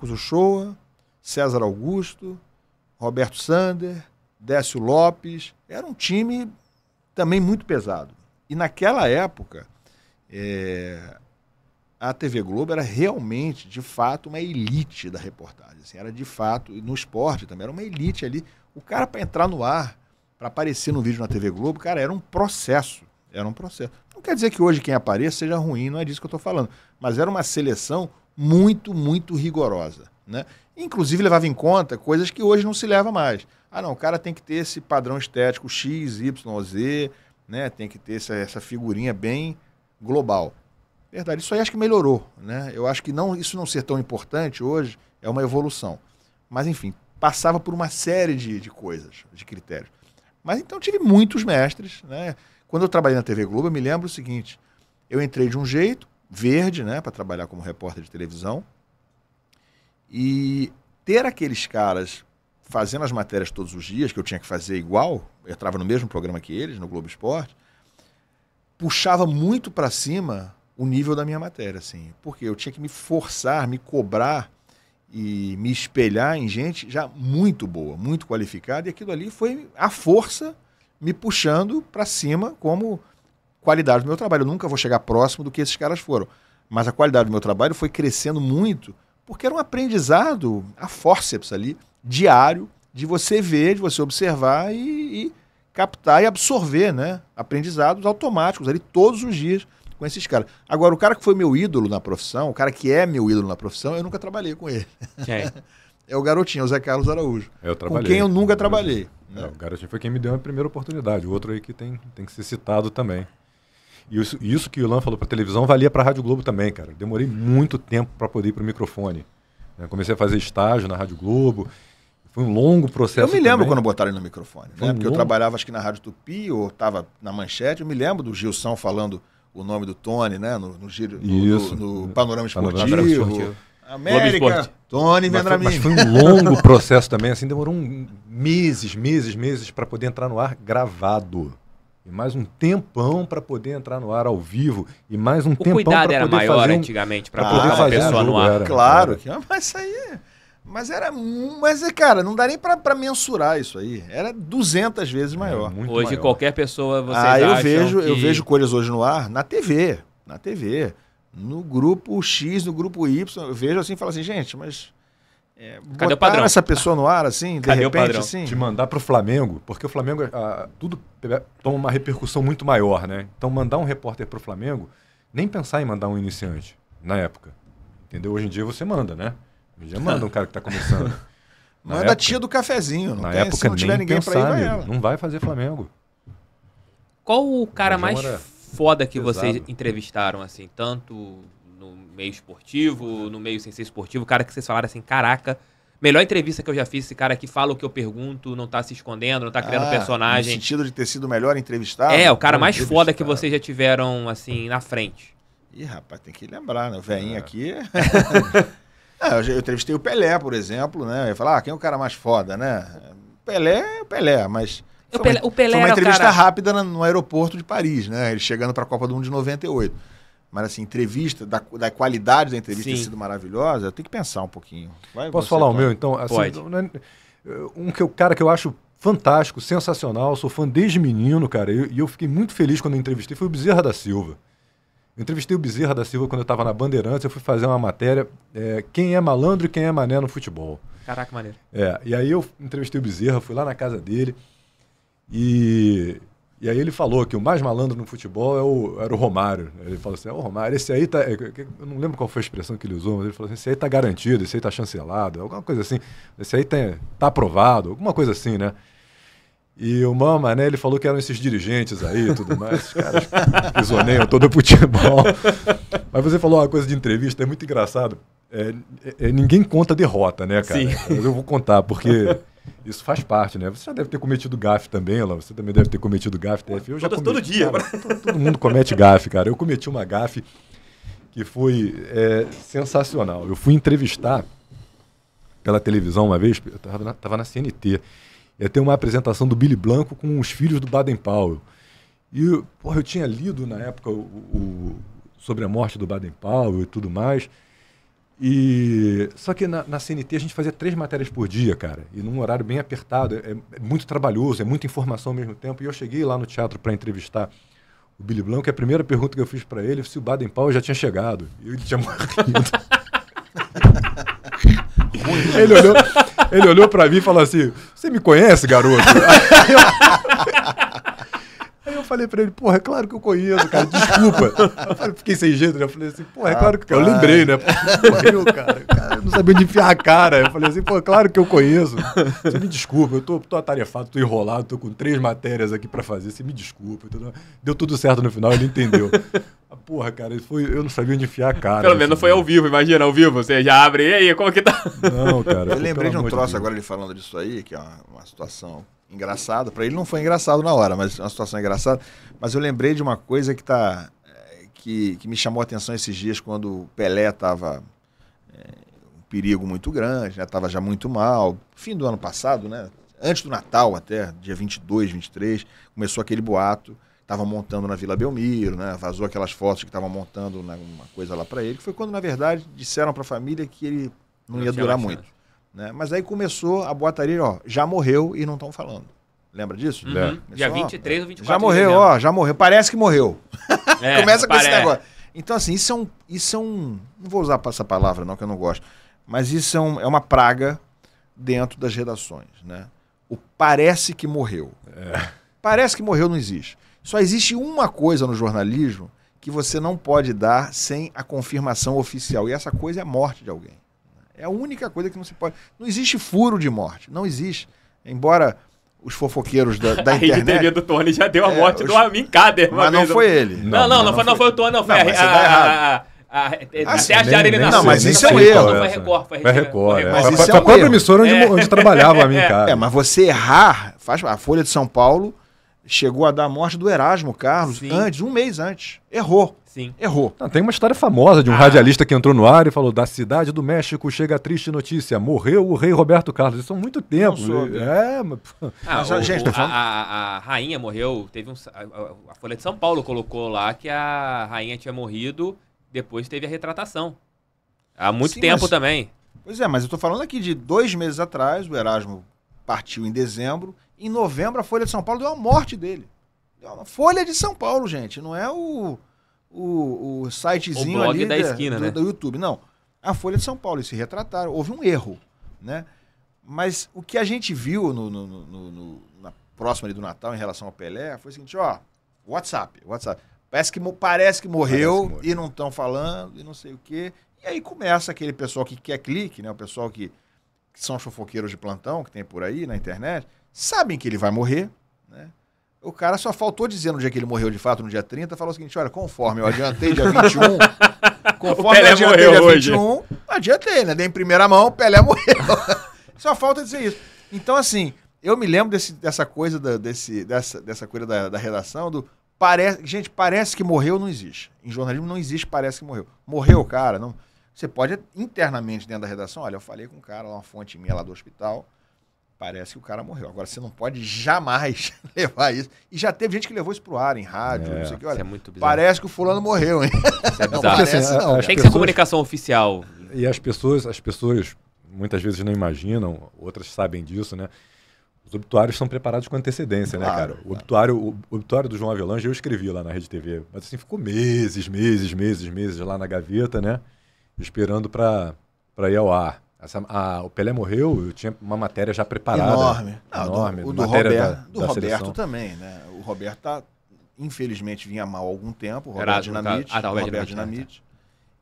Uchoa, César Augusto, Roberto Sander, Décio Lopes. Era um time também muito pesado. E naquela época, a TV Globo era realmente, de fato, uma elite da reportagem. Assim, era de fato, e no esporte também, era uma elite ali. O cara, para entrar no ar, para aparecer no vídeo na TV Globo, cara, era um processo. Era um processo. Não quer dizer que hoje quem apareça seja ruim, não é disso que eu estou falando. Mas era uma seleção muito, muito rigorosa, né? Inclusive levava em conta coisas que hoje não se leva mais. Não, o cara tem que ter esse padrão estético X, Y, Z, né? Tem que ter essa figurinha bem global. Verdade, isso aí acho que melhorou, né? Eu acho que isso não ser tão importante hoje é uma evolução. Mas, enfim, passava por uma série de coisas, de critérios. Mas então tive muitos mestres, né? Quando eu trabalhei na TV Globo, eu me lembro o seguinte, eu entrei de um jeito, verde, né? Para trabalhar como repórter de televisão, e ter aqueles caras fazendo as matérias todos os dias, que eu tinha que fazer igual, eu entrava no mesmo programa que eles, no Globo Esporte, puxava muito para cima o nível da minha matéria, assim, porque eu tinha que me forçar, me cobrar e me espelhar em gente já muito boa, muito qualificada, e aquilo ali foi a força me puxando para cima como qualidade do meu trabalho. Eu nunca vou chegar próximo do que esses caras foram, mas a qualidade do meu trabalho foi crescendo muito, porque era um aprendizado a fórceps ali, diário, de você ver, de você observar e captar e absorver, né, aprendizados automáticos ali todos os dias com esses caras. Agora, o cara que foi meu ídolo na profissão, o cara que é meu ídolo na profissão, eu nunca trabalhei com ele. Quem? É o garotinho, o Zé Carlos Araújo. Eu trabalhei. Com quem eu nunca trabalhei. É, o garotinho foi quem me deu a primeira oportunidade. O outro aí que tem que ser citado também. E isso que o Ilan falou para televisão valia para a Rádio Globo também, cara. Demorei muito tempo para poder ir para o microfone. Comecei a fazer estágio na Rádio Globo. Foi um longo processo. Eu me lembro também. quando botaram ele no microfone, né? Porque eu trabalhava acho que na Rádio Tupi ou estava na Manchete. Eu me lembro do Gilson falando o nome do Tony, né? No giro, no Panorama Esportivo. América, Tony Vendramin. Mas foi um longo processo também, assim, demorou meses para poder entrar no ar gravado. E mais um tempão para poder entrar no ar ao vivo. E mais um tempão para poder fazer... O cuidado era maior antigamente para poder fazer uma pessoa no ar. Claro, mas isso aí... Mas, cara, não dá nem pra mensurar isso aí. Era 200 vezes maior. Hoje, maior. qualquer pessoa, vocês acham eu vejo coisas hoje no ar na TV. No grupo X, no grupo Y. Eu vejo assim e falo assim, gente, mas... cadê o padrão? Essa pessoa no ar, assim, de repente, assim... De mandar pro Flamengo, porque o Flamengo, tudo toma uma repercussão muito maior, né? Então, mandar um repórter pro Flamengo, nem pensar em mandar um iniciante, na época. Entendeu? Hoje em dia você manda, né? Já manda um cara que está começando. Manda a tia do cafezinho. Na época, se não tiver ninguém para ir, vai ela. Não vai fazer Flamengo. Qual o cara mais foda que vocês entrevistaram, assim? Tanto no meio esportivo, no meio sem ser esportivo, o cara que vocês falaram assim, caraca, melhor entrevista que eu já fiz, esse cara aqui fala o que eu pergunto, não tá se escondendo, não tá criando personagem. No sentido de ter sido o melhor entrevistado? É, o cara mais foda que vocês já tiveram, assim, na frente. Ih, rapaz, tem que lembrar, né? O velhinho aqui... eu entrevistei o Pelé, por exemplo, né? Eu ia falar, quem é o cara mais foda, né? Pelé, mas... O Pelé foi uma entrevista cara... rápida no aeroporto de Paris, né? Ele chegando para a Copa do Mundo de 98. Mas, assim, entrevista, da qualidade da entrevista ter sido maravilhosa, eu tenho que pensar um pouquinho. Posso falar o meu, então? Assim, pode. Cara que eu acho fantástico, sensacional, sou fã desde menino, cara, e eu fiquei muito feliz quando eu entrevistei, foi o Bezerra da Silva. Eu entrevistei o Bezerra da Silva quando eu estava na Bandeirantes, eu fui fazer uma matéria, quem é malandro e quem é mané no futebol. Caraca, maneiro. E aí eu entrevistei o Bezerra, fui lá na casa dele, e aí ele falou que o mais malandro no futebol era o Romário. Ele falou assim, o Romário, esse aí tá... Eu não lembro qual foi a expressão que ele usou, mas ele falou assim, esse aí tá garantido, esse aí tá chancelado, alguma coisa assim, esse aí tá aprovado, alguma coisa assim, né? E o Mama, né, ele falou que eram esses dirigentes aí e tudo mais, esses caras que zoneiam todo o futebol. Mas você falou uma coisa de entrevista, é muito engraçado. Ninguém conta derrota, né, cara? Sim. Mas eu vou contar, porque isso faz parte, né? Você já deve ter cometido gafe também, Lá. Você também deve ter cometido gafe. Eu já todo dia. Cara, todo mundo comete gafe, cara. Eu cometi uma gafe que foi sensacional. Eu fui entrevistar pela televisão uma vez, eu tava na CNT. Ia ter uma apresentação do Billy Blanco com os filhos do Baden-Powell. E, eu tinha lido na época sobre a morte do Baden-Powell e tudo mais. Só que na CNT a gente fazia 3 matérias por dia, cara. E num horário bem apertado. É muito trabalhoso, é muita informação ao mesmo tempo. E eu cheguei lá no teatro para entrevistar o Billy Blanco e a primeira pergunta que eu fiz para ele foi se o Baden-Powell já tinha chegado. E ele tinha morrido. Ele olhou pra mim e falou assim, você me conhece, garoto? Aí eu falei pra ele, porra, é claro que eu conheço, cara, desculpa. Eu fiquei sem jeito, né? Eu falei assim, porra, é claro que eu lembrei, né? Morreu, cara, eu não sabia onde enfiar a cara. Eu falei assim, pô, claro que eu conheço. Você me desculpa, eu tô atarefado, tô enrolado, tô com 3 matérias aqui pra fazer, você me desculpa. Deu tudo certo no final, ele entendeu. Porra, cara, eu não sabia onde enfiar a cara. Pelo menos foi ao vivo, imagina, ao vivo, você já abre, e aí, como que tá? Não, cara. Eu lembrei de um troço agora, ele falando disso aí, que é uma situação engraçada. Pra ele não foi engraçado na hora, mas é uma situação engraçada. Mas eu lembrei de uma coisa que me chamou a atenção esses dias, quando o Pelé tava um perigo muito grande, né? Tava já muito mal. Fim do ano passado, né? Antes do Natal até, dia 22, 23, começou aquele boato estavam montando na Vila Belmiro, né? Vazou aquelas fotos que estavam montando uma coisa lá para ele, que foi quando, na verdade, disseram para a família que ele não ia durar muito. Né? Mas aí começou a boataria, ó, já morreu e não estão falando. Lembra disso? Começou, dia 23 ou 24. Já morreu, já morreu. Parece que morreu. Começa com esse negócio. Então, assim, isso é um... Não vou usar essa palavra, não, que eu não gosto. Mas isso é uma praga dentro das redações, né? O parece que morreu. Parece que morreu não existe. Só existe uma coisa no jornalismo que você não pode dar sem a confirmação oficial. E essa coisa é a morte de alguém. É a única coisa que não se pode... Não existe furo de morte. Não existe. Embora os fofoqueiros da internet... A Rede TV do Tony já deu a morte do Armin Kader. Mas não foi ele. Não foi o Tony, não. Foi Até a Diário ele nasceu. Não, mas isso é um erro. Foi Record. Foi Record. Mas Foi isso a própria emissora onde trabalhava a Armin Kader. Mas você errar... A Folha de São Paulo chegou a dar a morte do Erasmo Carlos antes, um mês antes. Errou. Sim. Errou. Não, tem uma história famosa de um radialista que entrou no ar e falou: da cidade do México chega a triste notícia, morreu o rei Roberto Carlos. Isso há muito tempo. A rainha morreu, teve a Folha de São Paulo colocou lá que a rainha tinha morrido, depois teve a retratação. Há muito tempo também. Pois é, mas eu tô falando aqui de 2 meses atrás, o Erasmo partiu em dezembro, em novembro a Folha de São Paulo deu a morte dele. Deu uma Folha de São Paulo, gente, não é o sitezinho ali da esquina, né? do YouTube. Não, a Folha de São Paulo, eles se retrataram. Houve um erro, né? Mas o que a gente viu na próxima ali do Natal em relação ao Pelé foi o seguinte, ó, WhatsApp. Parece que morreu e não estão falando e não sei o quê. E aí começa aquele pessoal que quer clique, né? O pessoal que são fofoqueiros de plantão, que tem por aí na internet, sabem que ele vai morrer, né? O cara só faltou dizer no dia que ele morreu de fato, no dia 30, falou o seguinte, olha, conforme eu adiantei dia 21, conforme eu adiantei dia 21, adiantei, né? Dei em primeira mão, o Pelé morreu. Só falta dizer isso. Então, assim, eu me lembro dessa coisa dessa coisa da redação, gente, parece que morreu, não existe. Em jornalismo não existe parece que morreu. Morreu, cara, não... Você pode, internamente, dentro da redação, olha, eu falei com um cara, uma fonte minha lá do hospital, parece que o cara morreu. Agora, você não pode jamais levar isso. E já teve gente que levou isso pro ar, em rádio, não sei o que. Olha, isso é muito bizarro. Parece que o fulano morreu, hein? Isso é bizarro. Não parece, não. Tem que ser comunicação oficial. E as pessoas muitas vezes não imaginam, outras sabem disso, né? Os obituários são preparados com antecedência, claro, né, cara? Claro. O obituário do João Avelange eu escrevi lá na Rede TV. Mas assim, ficou meses lá na gaveta, né? Esperando para ir ao ar. O Pelé morreu, eu tinha uma matéria já preparada. Enorme. O do Roberto também, né? O Roberto infelizmente vinha mal há algum tempo, o Roberto Dinamite.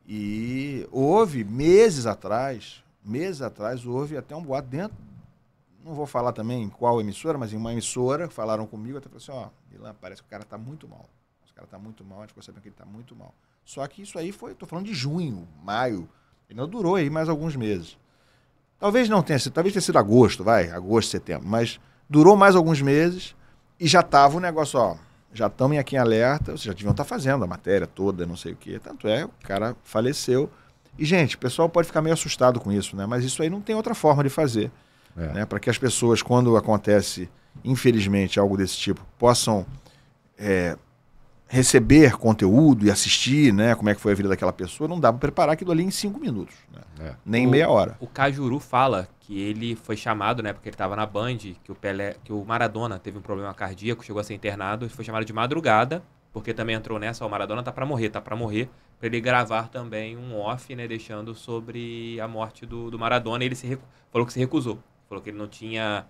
E houve, meses atrás, houve até um boato dentro, não vou falar também em qual emissora, mas em uma emissora, falaram comigo, até falaram assim, Milan, parece que o cara tá muito mal. A gente ficou sabendo que ele tá muito mal. Só que isso aí tô falando de junho, maio, ele não durou aí mais alguns meses. Talvez tenha sido agosto, setembro, mas durou mais alguns meses e já tava o negócio, já estamos aqui em alerta, vocês já deviam estar fazendo a matéria toda, não sei o quê. Tanto é, o cara faleceu. E, gente, o pessoal pode ficar meio assustado com isso, né? Mas isso aí não tem outra forma de fazer. Né? Para que as pessoas, quando acontece, infelizmente, algo desse tipo, possam receber conteúdo e assistir, né, como é que foi a vida daquela pessoa, não dá para preparar aquilo ali em 5 minutos, né? Nem meia hora. O Cajuru fala que ele foi chamado, né, porque ele estava na Band, que o Maradona teve um problema cardíaco, chegou a ser internado, e foi chamado de madrugada, porque também entrou nessa, o Maradona tá para morrer, para ele gravar também um off, né, deixando sobre a morte do Maradona, e ele falou que se recusou, falou que ele não tinha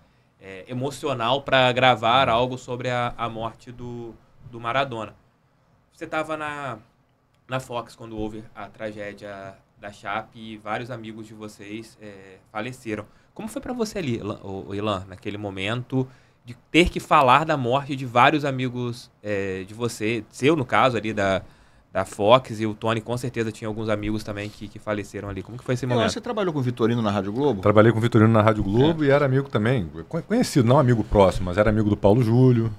emocional para gravar algo sobre a morte do Maradona. Você estava na Fox quando houve a tragédia da Chape e vários amigos de vocês faleceram. Como foi para você ali, Ilan, naquele momento, de ter que falar da morte de vários amigos de você, seu no caso ali da Fox, e o Tony com certeza tinha alguns amigos também que faleceram ali. Como que foi esse momento? Você trabalhou com o Vitorino na Rádio Globo? Trabalhei com o Vitorino na Rádio Globo e era amigo também, conhecido, não amigo próximo, mas era amigo do Paulo Júlio,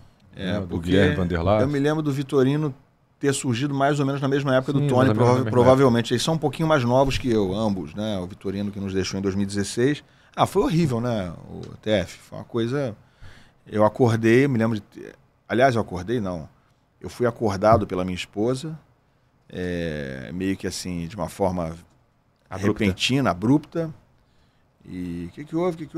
do Guilherme Vanderlaar. Eu me lembro do Vitorino ter surgido mais ou menos na mesma época do Tony, provavelmente. Eles são um pouquinho mais novos que eu, ambos, né? O Vitorino que nos deixou em 2016. Foi horrível, né? O TF, foi uma coisa... Eu acordei, me lembro de... Aliás, eu acordei, não. eu fui acordado pela minha esposa, meio que assim, de uma forma repentina, abrupta. E o que houve?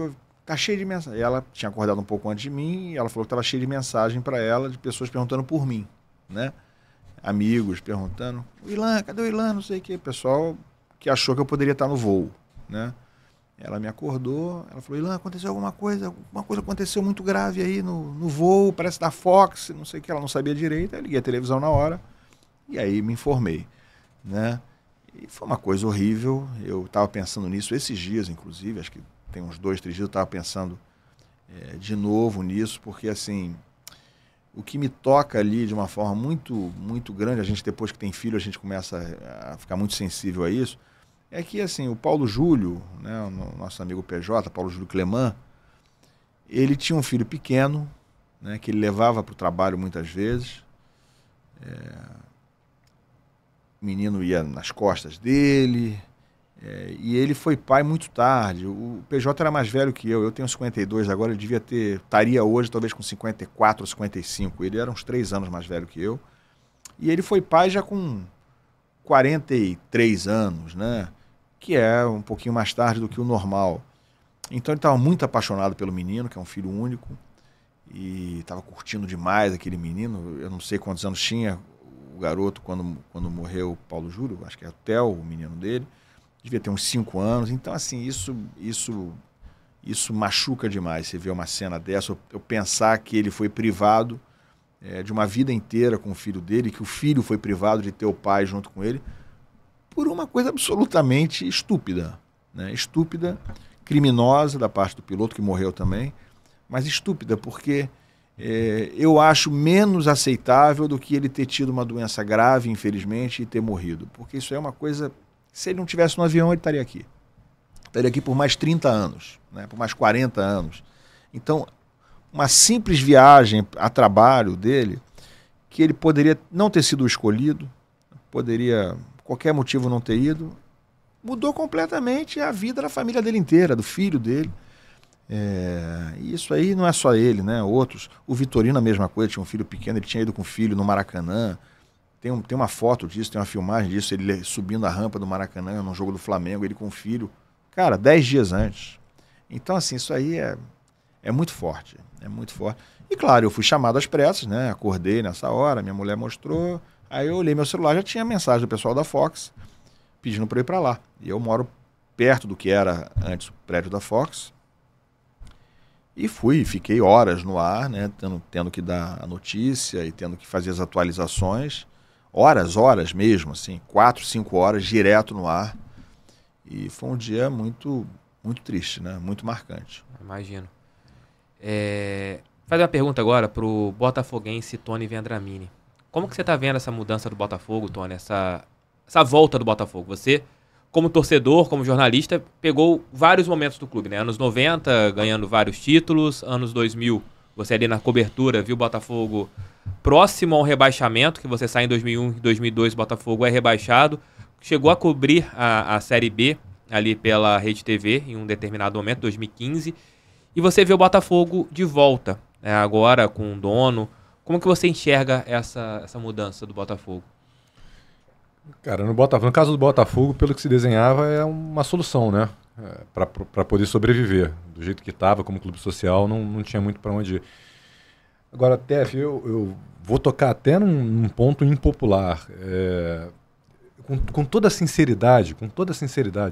Tá cheio de mensagem. E ela tinha acordado um pouco antes de mim e ela falou que estava cheio de mensagem para ela, de pessoas perguntando por mim, né? Amigos perguntando, Ilan, cadê o Ilan? Não sei o quê. Pessoal que achou que eu poderia estar no voo, né? Ela me acordou, ela falou, Ilan, aconteceu alguma coisa aconteceu muito grave aí no voo, parece da Fox, não sei o que, ela não sabia direito. Aí liguei a televisão na hora e aí me informei, né? E foi uma coisa horrível, eu estava pensando nisso esses dias, inclusive, acho que tem uns 2, 3 dias eu estava pensando de novo nisso, porque assim, o que me toca ali de uma forma muito, muito grande, a gente depois que tem filho, a gente começa a ficar muito sensível a isso, é que assim, o Paulo Júlio, né, o nosso amigo PJ, Paulo Júlio Cleman, ele tinha um filho pequeno, né, que ele levava para o trabalho muitas vezes, o menino ia nas costas dele, e ele foi pai muito tarde. O PJ era mais velho que eu tenho 52 agora, ele estaria hoje talvez com 54 ou 55, ele era uns 3 anos mais velho que eu, e ele foi pai já com 43 anos, né? Que é um pouquinho mais tarde do que o normal. Então ele estava muito apaixonado pelo menino, que é um filho único, e estava curtindo demais aquele menino. Eu não sei quantos anos tinha o garoto quando morreu o Paulo Júlio, acho que é o Theo, o menino dele, devia ter uns 5 anos. Então assim, isso machuca demais, você vê uma cena dessa, eu pensar que ele foi privado de uma vida inteira com o filho dele, que o filho foi privado de ter o pai junto com ele, por uma coisa absolutamente estúpida, né? Estúpida, criminosa da parte do piloto, que morreu também, mas estúpida, porque eu acho menos aceitável do que ele ter tido uma doença grave, infelizmente, e ter morrido, porque isso é uma coisa, se ele não tivesse no avião, ele estaria aqui por mais 30 anos, né? Por mais 40 anos. Então, uma simples viagem a trabalho dele, que ele poderia não ter sido escolhido, poderia, qualquer motivo, não ter ido, mudou completamente a vida da família dele inteira, do filho dele. E isso aí não é só ele, né? Outros. O Vitorino, a mesma coisa, tinha um filho pequeno, ele tinha ido com o filho no Maracanã. Tem uma foto disso, tem uma filmagem disso, ele subindo a rampa do Maracanã, num jogo do Flamengo, ele com o filho, cara, 10 dias antes. Então, assim, isso aí é muito forte, é muito forte. E claro, eu fui chamado às pressas, né? Acordei nessa hora, minha mulher mostrou, aí eu olhei meu celular, já tinha mensagem do pessoal da Fox pedindo para eu ir para lá. E eu moro perto do que era antes o prédio da Fox. E fiquei horas no ar, né? Tendo que dar a notícia e tendo que fazer as atualizações. Horas mesmo, assim, 4, 5 horas direto no ar. E foi um dia muito, muito triste, né? Muito marcante. Imagino. Fazer uma pergunta agora pro botafoguense Tony Vendramini. Como que você tá vendo essa mudança do Botafogo, Tony? Essa volta do Botafogo? Você, como torcedor, como jornalista, pegou vários momentos do clube, né? Anos 90, ganhando vários títulos. Anos 2000, você ali na cobertura, viu o Botafogo próximo ao rebaixamento, que você sai em 2001 e 2002, o Botafogo é rebaixado. Chegou a cobrir a Série B ali pela Rede TV em um determinado momento, 2015. E você vê o Botafogo de volta, né, agora com o dono. Como que você enxerga essa mudança do Botafogo? Cara, no caso do Botafogo, pelo que se desenhava, é uma solução, né? Para poder sobreviver. Do jeito que estava, como clube social, não tinha muito para onde ir. Agora, Tef, eu vou tocar até num ponto impopular. Com toda a sinceridade,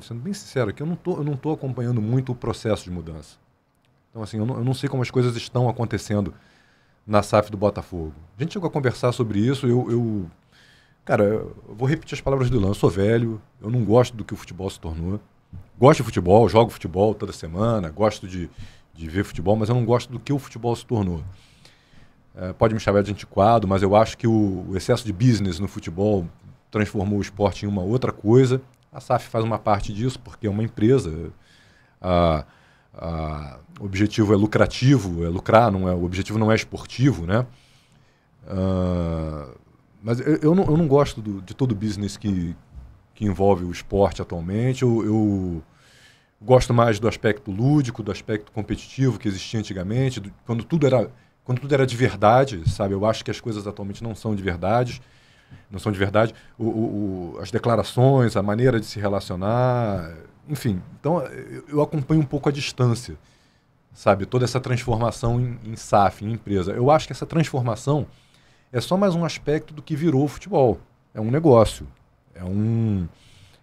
sendo bem sincero aqui, eu não tô acompanhando muito o processo de mudança. Então, assim, eu não sei como as coisas estão acontecendo na SAF do Botafogo. A gente chegou a conversar sobre isso, cara, eu vou repetir as palavras do Ilan, eu sou velho, eu não gosto do que o futebol se tornou. Gosto de futebol, jogo futebol toda semana, gosto de ver futebol, mas eu não gosto do que o futebol se tornou. Pode me chamar de antiquado, mas eu acho que o excesso de business no futebol transformou o esporte em uma outra coisa. A SAF faz uma parte disso, porque é uma empresa. O objetivo é lucrativo, é lucrar, o objetivo não é esportivo, né? Mas eu não gosto de todo o business que envolve o esporte atualmente. Eu gosto mais do aspecto lúdico, do aspecto competitivo que existia antigamente, quando quando tudo era de verdade, sabe? Eu acho que as coisas atualmente não são de verdade. Não são de verdade. As declarações, a maneira de se relacionar, enfim. Então, eu acompanho um pouco a distância, sabe? Toda essa transformação em SAF, em empresa. Eu acho que essa transformação é só mais um aspecto do que virou o futebol. É um negócio.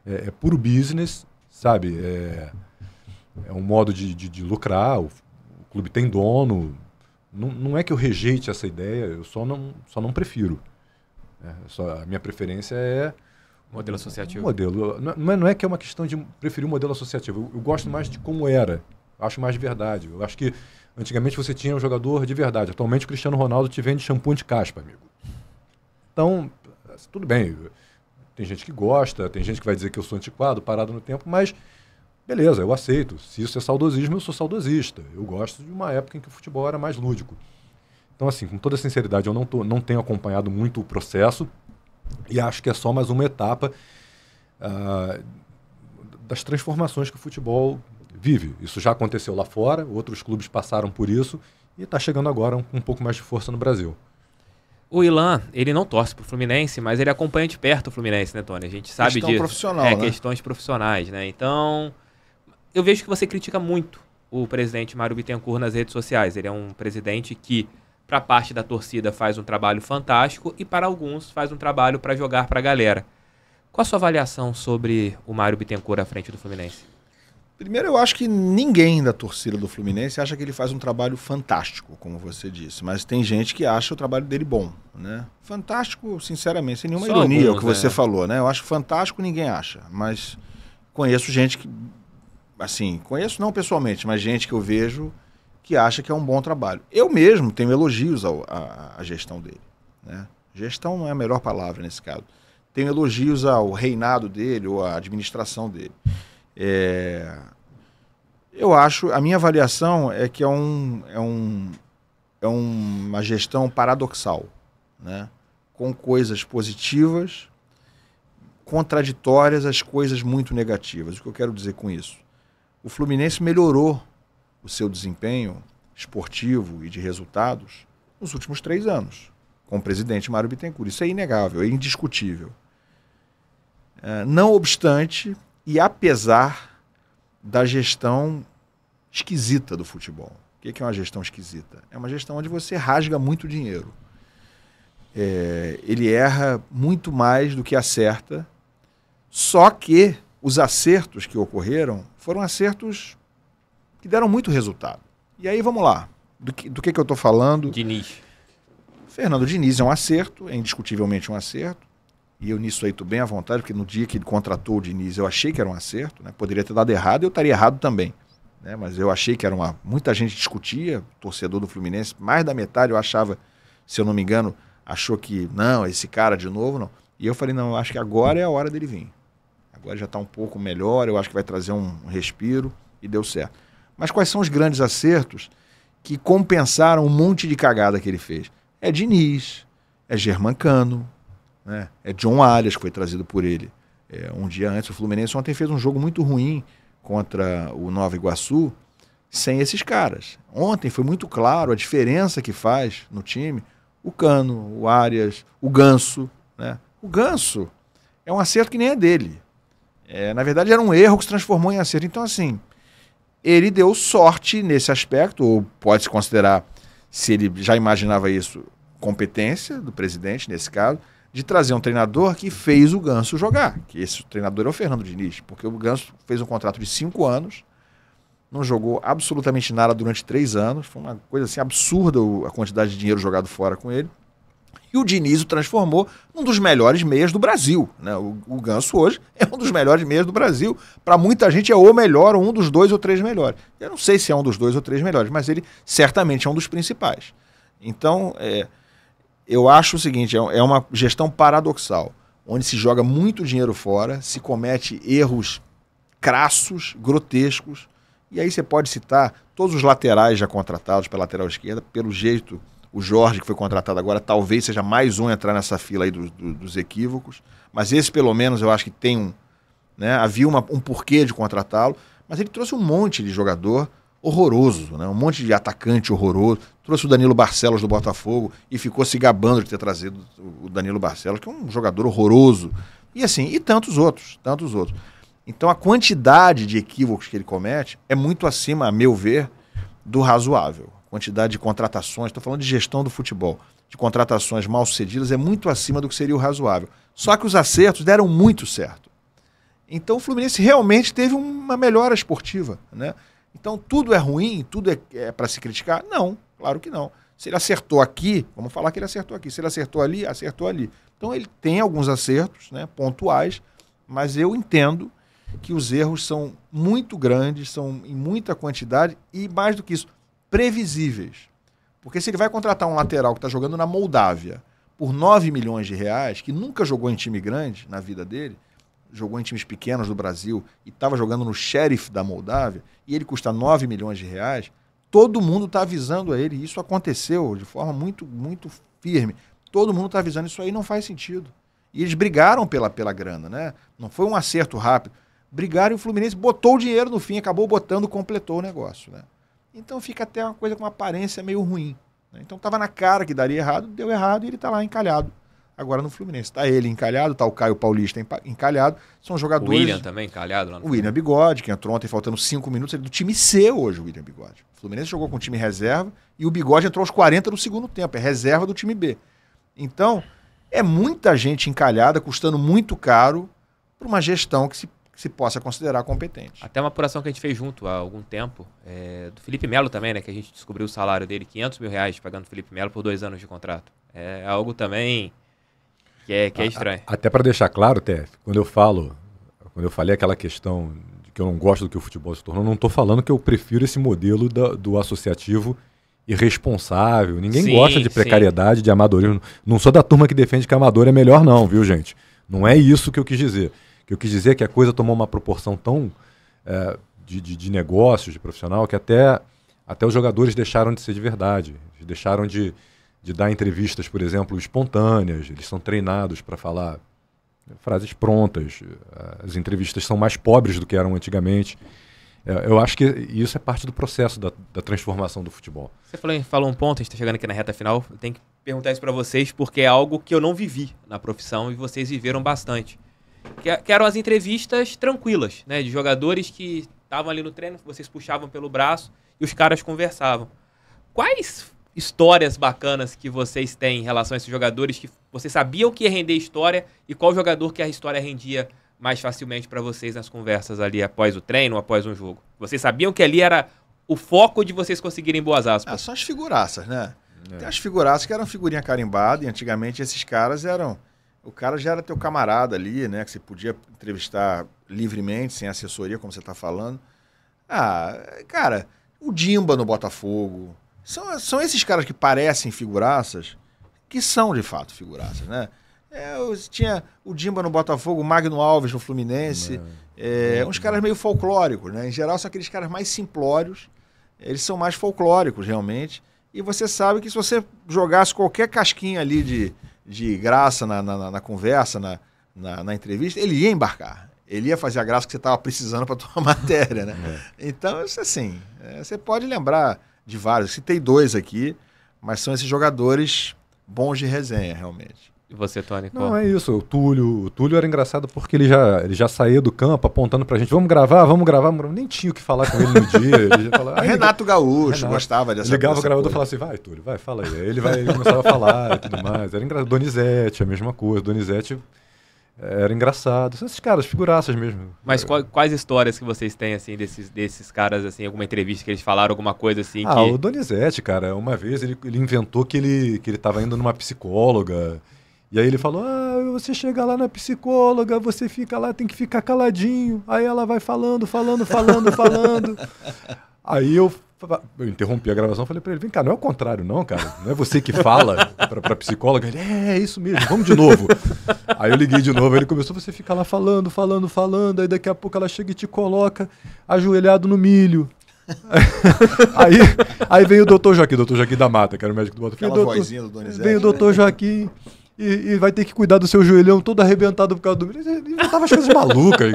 É puro business, sabe? É um modo de lucrar. O clube tem dono. Não é que eu rejeite essa ideia, eu só não prefiro. A minha preferência é... Modelo associativo. Modelo. Não é que é uma questão de preferir o modelo associativo. Eu gosto mais de como era. Eu acho mais de verdade. Eu acho que antigamente você tinha um jogador de verdade. Atualmente o Cristiano Ronaldo te vende shampoo anti-caspa, amigo. Então, tudo bem. Tem gente que gosta, tem gente que vai dizer que eu sou antiquado, parado no tempo, mas beleza, eu aceito. Se isso é saudosismo, eu sou saudosista. Eu gosto de uma época em que o futebol era mais lúdico. Então, assim, com toda sinceridade, eu não tenho acompanhado muito o processo e acho que é só mais uma etapa das transformações que o futebol vive. Isso já aconteceu lá fora, outros clubes passaram por isso e está chegando agora com um pouco mais de força no Brasil. O Ilan, ele não torce pro Fluminense, mas ele acompanha de perto o Fluminense, né, Tony? A gente sabe disso. Questão profissional, né? Questões profissionais, né? Então, eu vejo que você critica muito o presidente Mário Bittencourt nas redes sociais. Ele é um presidente que, para parte da torcida, faz um trabalho fantástico e para alguns faz um trabalho para jogar para a galera. Qual a sua avaliação sobre o Mário Bittencourt à frente do Fluminense? Primeiro, eu acho que ninguém da torcida do Fluminense acha que ele faz um trabalho fantástico, como você disse. Mas tem gente que acha o trabalho dele bom, né? Fantástico, sinceramente, sem nenhuma ironia o que você falou, né? Eu acho fantástico, ninguém acha. Mas conheço gente que... Assim, conheço não pessoalmente, mas gente que eu vejo que acha que é um bom trabalho. Eu mesmo tenho elogios à gestão dele, né? Gestão não é a melhor palavra nesse caso. Tenho elogios ao reinado dele ou à administração dele. Eu acho, a minha avaliação é que é uma gestão paradoxal, né? Com coisas positivas, contraditórias às coisas muito negativas. O que eu quero dizer com isso? O Fluminense melhorou o seu desempenho esportivo e de resultados nos últimos 3 anos, com o presidente Mário Bittencourt. Isso é inegável, é indiscutível. Não obstante, e apesar da gestão esquisita do futebol. O que é uma gestão esquisita? É uma gestão onde você rasga muito dinheiro. Ele erra muito mais do que acerta, só que os acertos que ocorreram foram acertos que deram muito resultado. E aí vamos lá. Do que eu estou falando? Diniz. Fernando Diniz é um acerto, é indiscutivelmente um acerto. E eu nisso aí estou bem à vontade, porque no dia que ele contratou o Diniz eu achei que era um acerto, né? Poderia ter dado errado e eu estaria errado também, né? Mas eu achei que era muita gente discutia, torcedor do Fluminense, mais da metade eu achava, se eu não me engano, achou que não, esse cara de novo, não. E eu falei, não, eu acho que agora é a hora dele vir. Agora já está um pouco melhor, eu acho que vai trazer um respiro e deu certo. Mas quais são os grandes acertos que compensaram um monte de cagada que ele fez? É Diniz, é Germancano, né? É John Arias, que foi trazido por ele um dia antes. O Fluminense ontem fez um jogo muito ruim contra o Nova Iguaçu sem esses caras. Ontem foi muito claro a diferença que faz no time o Cano, o Arias, o Ganso, né? O Ganso é um acerto que nem é dele. Na verdade era um erro que se transformou em acerto. Então assim, ele deu sorte nesse aspecto, ou pode-se considerar, se ele já imaginava isso, competência do presidente nesse caso, de trazer um treinador que fez o Ganso jogar. Que esse treinador é o Fernando Diniz, porque o Ganso fez um contrato de 5 anos, não jogou absolutamente nada durante 3 anos, foi uma coisa assim absurda a quantidade de dinheiro jogado fora com ele. E o Diniz o transformou num dos melhores meias do Brasil, né? O Ganso hoje é um dos melhores meias do Brasil. Para muita gente é o melhor, ou um dos 2 ou 3 melhores. Eu não sei se é um dos 2 ou 3 melhores, mas ele certamente é um dos principais. Então, eu acho o seguinte, é uma gestão paradoxal, onde se joga muito dinheiro fora, se comete erros crassos, grotescos, e aí você pode citar todos os laterais já contratados pela lateral esquerda, pelo jeito, o Jorge, que foi contratado agora, talvez seja mais um a entrar nessa fila aí dos equívocos, mas esse pelo menos eu acho que tem havia um porquê de contratá-lo, mas ele trouxe um monte de jogador horroroso, né? Um monte de atacante horroroso. Trouxe o Danilo Barcelos do Botafogo e ficou se gabando de ter trazido o Danilo Barcelos, que é um jogador horroroso. E assim, e tantos outros, tantos outros. Então a quantidade de equívocos que ele comete é muito acima, a meu ver, do razoável. A quantidade de contratações, estou falando de gestão do futebol, de contratações mal sucedidas é muito acima do que seria o razoável. Só que os acertos deram muito certo. Então o Fluminense realmente teve uma melhora esportiva, né? Então tudo é ruim, tudo é para se criticar? Não, claro que não. Se ele acertou aqui, vamos falar que ele acertou aqui. Se ele acertou ali, acertou ali. Então ele tem alguns acertos, né, pontuais, mas eu entendo que os erros são muito grandes, são em muita quantidade e, mais do que isso, previsíveis. Porque se ele vai contratar um lateral que está jogando na Moldávia por 9 milhões de reais, que nunca jogou em time grande na vida dele, jogou em times pequenos do Brasil e estava jogando no Sheriff da Moldávia, e ele custa 9 milhões de reais, todo mundo está avisando a ele, e isso aconteceu de forma muito, muito firme. Todo mundo está avisando, isso aí não faz sentido. E eles brigaram pela grana, né? Não foi um acerto rápido. Brigaram e o Fluminense botou o dinheiro no fim, acabou botando, completou o negócio, né? Então fica até uma coisa com uma aparência meio ruim, né? Então estava na cara que daria errado, deu errado e ele está lá encalhado. Agora no Fluminense. Está ele encalhado, está o Caio Paulista encalhado. São jogadores... O William também encalhado lá no O William Bigode, que entrou ontem faltando 5 minutos, ele é do time C hoje, o William Bigode. O Fluminense jogou com o time reserva e o Bigode entrou aos 40 do segundo tempo, é reserva do time B. Então, é muita gente encalhada, custando muito caro para uma gestão que se possa considerar competente. Até uma apuração que a gente fez junto há algum tempo, do Felipe Melo também, né? Que a gente descobriu o salário dele, R$500 mil pagando o Felipe Melo por 2 anos de contrato. É algo também que é estranho. Até para deixar claro, TF, quando eu falei aquela questão de que eu não gosto do que o futebol se tornou, não estou falando que eu prefiro esse modelo do associativo irresponsável. Ninguém gosta de precariedade, de amadorismo. Não sou da turma que defende que amador é melhor não, viu, gente? Não é isso que eu quis dizer. O que eu quis dizer é que a coisa tomou uma proporção tão de negócios, de profissional, que até os jogadores deixaram de ser de verdade. Deixaram de dar entrevistas, por exemplo, espontâneas. Eles são treinados para falar frases prontas. As entrevistas são mais pobres do que eram antigamente. Eu acho que isso é parte do processo da transformação do futebol. Você falou um ponto, a gente está chegando aqui na reta final. Eu tenho que perguntar isso para vocês, porque é algo que eu não vivi na profissão e vocês viveram bastante. Que eram as entrevistas tranquilas, né? De jogadores que estavam ali no treino, vocês puxavam pelo braço e os caras conversavam. Quais histórias bacanas que vocês têm em relação a esses jogadores que vocês sabiam que ia render história e qual jogador que a história rendia mais facilmente para vocês nas conversas ali após o treino, após um jogo? Vocês sabiam que ali era o foco de vocês conseguirem boas aspas? São as figuraças, né? Tem as figuraças que eram figurinha carimbada e antigamente esses caras eram... O cara já era teu camarada ali, né? Que você podia entrevistar livremente, sem assessoria, como você está falando. Cara, o Dimba no Botafogo. São esses caras que parecem figuraças, que são de fato figuraças, né? Tinha o Dimba no Botafogo, o Magno Alves no Fluminense. Uns caras meio folclóricos, né? Em geral, são aqueles caras mais simplórios. Eles são mais folclóricos, realmente. E você sabe que se você jogasse qualquer casquinha ali de graça na conversa, na entrevista, ele ia embarcar. Ele ia fazer a graça que você estava precisando para a tua matéria, né? Então, isso assim, você pode lembrar de vários. Citei 2 aqui, mas são esses jogadores bons de resenha, realmente. E você, Tony? Não, é isso. O Túlio era engraçado porque ele já saía do campo apontando pra gente, vamos gravar. Nem tinha o que falar com ele no dia. Ele já falava, Renato Gaúcho gostava dessa coisa. Ligava o gravador e falava assim, vai, Túlio, vai, fala aí. Aí ele começava a falar e tudo mais. Era engraçado. Donizete, a mesma coisa. Donizete era engraçado. São esses caras, figuraças mesmo. Mas quais histórias que vocês têm, assim, desses caras, assim, alguma entrevista que eles falaram, alguma coisa assim? O Donizete, cara, uma vez ele inventou que ele tava indo numa psicóloga. E aí ele falou, você chega lá na psicóloga, você fica lá, tem que ficar caladinho. Aí ela vai falando. Aí eu interrompi a gravação e falei pra ele, vem cá, não é o contrário não, cara. Não é você que fala pra psicóloga. Ele, é isso mesmo, vamos de novo. Aí eu liguei de novo, ele começou, você fica lá falando. Aí daqui a pouco ela chega e te coloca ajoelhado no milho. aí veio o doutor Joaquim da Mata, que era o médico do Botafogo. Aquela vozinha do Donizete. Veio o doutor Joaquim. e vai ter que cuidar do seu joelhão todo arrebentado por causa do... Ele inventava as coisas malucas,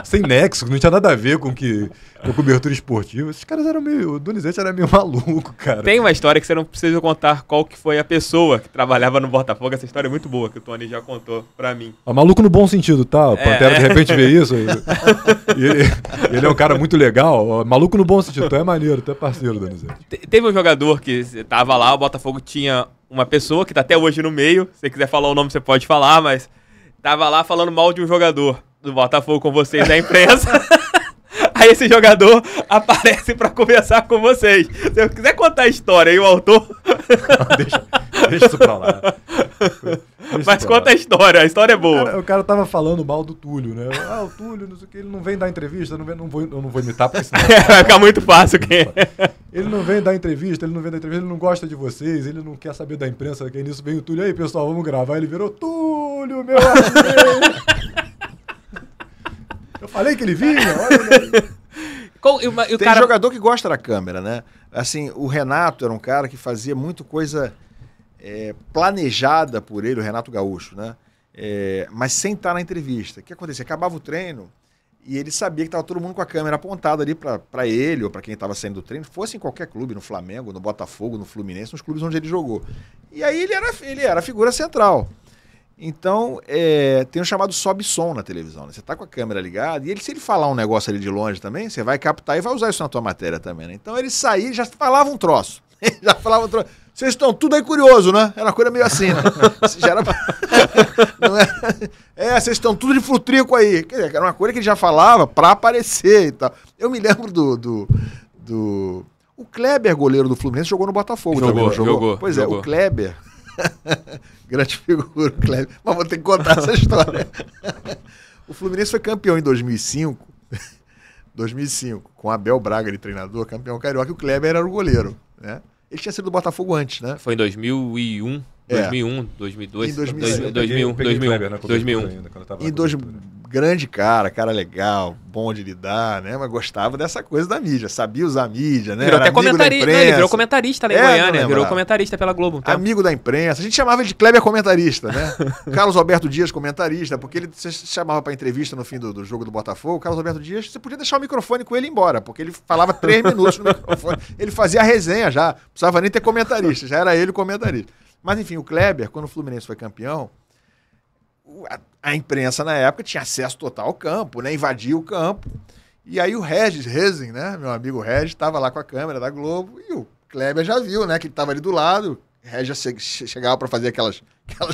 sem nexo, não tinha nada a ver com a cobertura esportiva. Esses caras eram meio... O Donizete era meio maluco, cara. Tem uma história que você não precisa contar qual que foi a pessoa que trabalhava no Botafogo. Essa história é muito boa, que o Tony já contou pra mim. Maluco no bom sentido, tá? O Pantera de repente vê isso. Ele é um cara muito legal. Maluco no bom sentido. Tu é maneiro, tu é parceiro, Donizete. Teve um jogador que tava lá, o Botafogo tinha uma pessoa que tá até hoje no meio. Se você quiser falar o nome, você pode falar, mas tava lá falando mal de um jogador do Botafogo com vocês na imprensa. Aí esse jogador aparece pra conversar com vocês. Se você quiser contar a história aí, o autor... Deixa isso pra lá. Mas conta a história é boa. O cara tava falando mal do Túlio, né? O Túlio, não sei o que, ele não vem dar entrevista, eu não vou imitar, porque senão... Vai ficar muito fácil. Ele não vem dar entrevista, ele não gosta de vocês, ele não quer saber da imprensa, que aí nisso vem o Túlio, aí pessoal, vamos gravar. Ele virou, Túlio, meu artilheiro! Eu falei que ele vinha, olha. Tem jogador que gosta da câmera, né? Assim, o Renato era um cara que fazia muito coisa planejada por ele, o Renato Gaúcho, né? Mas sem estar na entrevista. O que acontecia? Acabava o treino e ele sabia que estava todo mundo com a câmera apontada ali para ele ou para quem estava saindo do treino, fosse em qualquer clube, no Flamengo, no Botafogo, no Fluminense, nos clubes onde ele jogou. E aí ele era a figura central. Então, tem o chamado sobe-som na televisão, né? Você tá com a câmera ligada e se ele falar um negócio ali de longe também, você vai captar e vai usar isso na tua matéria também, né? Então ele saía e já falava um troço. Vocês estão tudo aí curioso, né? Era uma coisa meio assim, né? Já era... Não é? Vocês estão tudo de futrico aí. Quer dizer, era uma coisa que ele já falava pra aparecer e tal. Eu me lembro O Kleber, goleiro do Fluminense, jogou no Botafogo também, não jogou? Pois é, o Kleber... Grande figura, Kleber. Mas vou ter que contar essa história. O Fluminense foi campeão em 2005. 2005, com Abel Braga de treinador, campeão carioca, e o Kleber era o goleiro, né? Ele tinha sido do Botafogo antes, né? Foi em 2001, 2002, em 2001. 2001. Grande cara legal, bom de lidar, né? Mas gostava dessa coisa da mídia, sabia usar a mídia, né? Virou até comentarista, ele virou comentarista lá em Goiânia, virou comentarista pela Globo. Tá? Amigo da imprensa, a gente chamava ele de Kleber comentarista, né? Carlos Alberto Dias comentarista, porque ele se chamava pra entrevista no fim do jogo do Botafogo, Carlos Alberto Dias, você podia deixar o microfone com ele e ir embora, porque ele falava 3 minutos no microfone, ele fazia a resenha já, não precisava nem ter comentarista, já era ele o comentarista. Mas enfim, o Kleber, quando o Fluminense foi campeão, a imprensa na época tinha acesso total ao campo, né? Invadia o campo. E aí o Regis Rezin, né? Meu amigo Regis, estava lá com a câmera da Globo e o Kleber já viu, né? Que ele estava ali do lado. O Regis chegava para fazer aquelas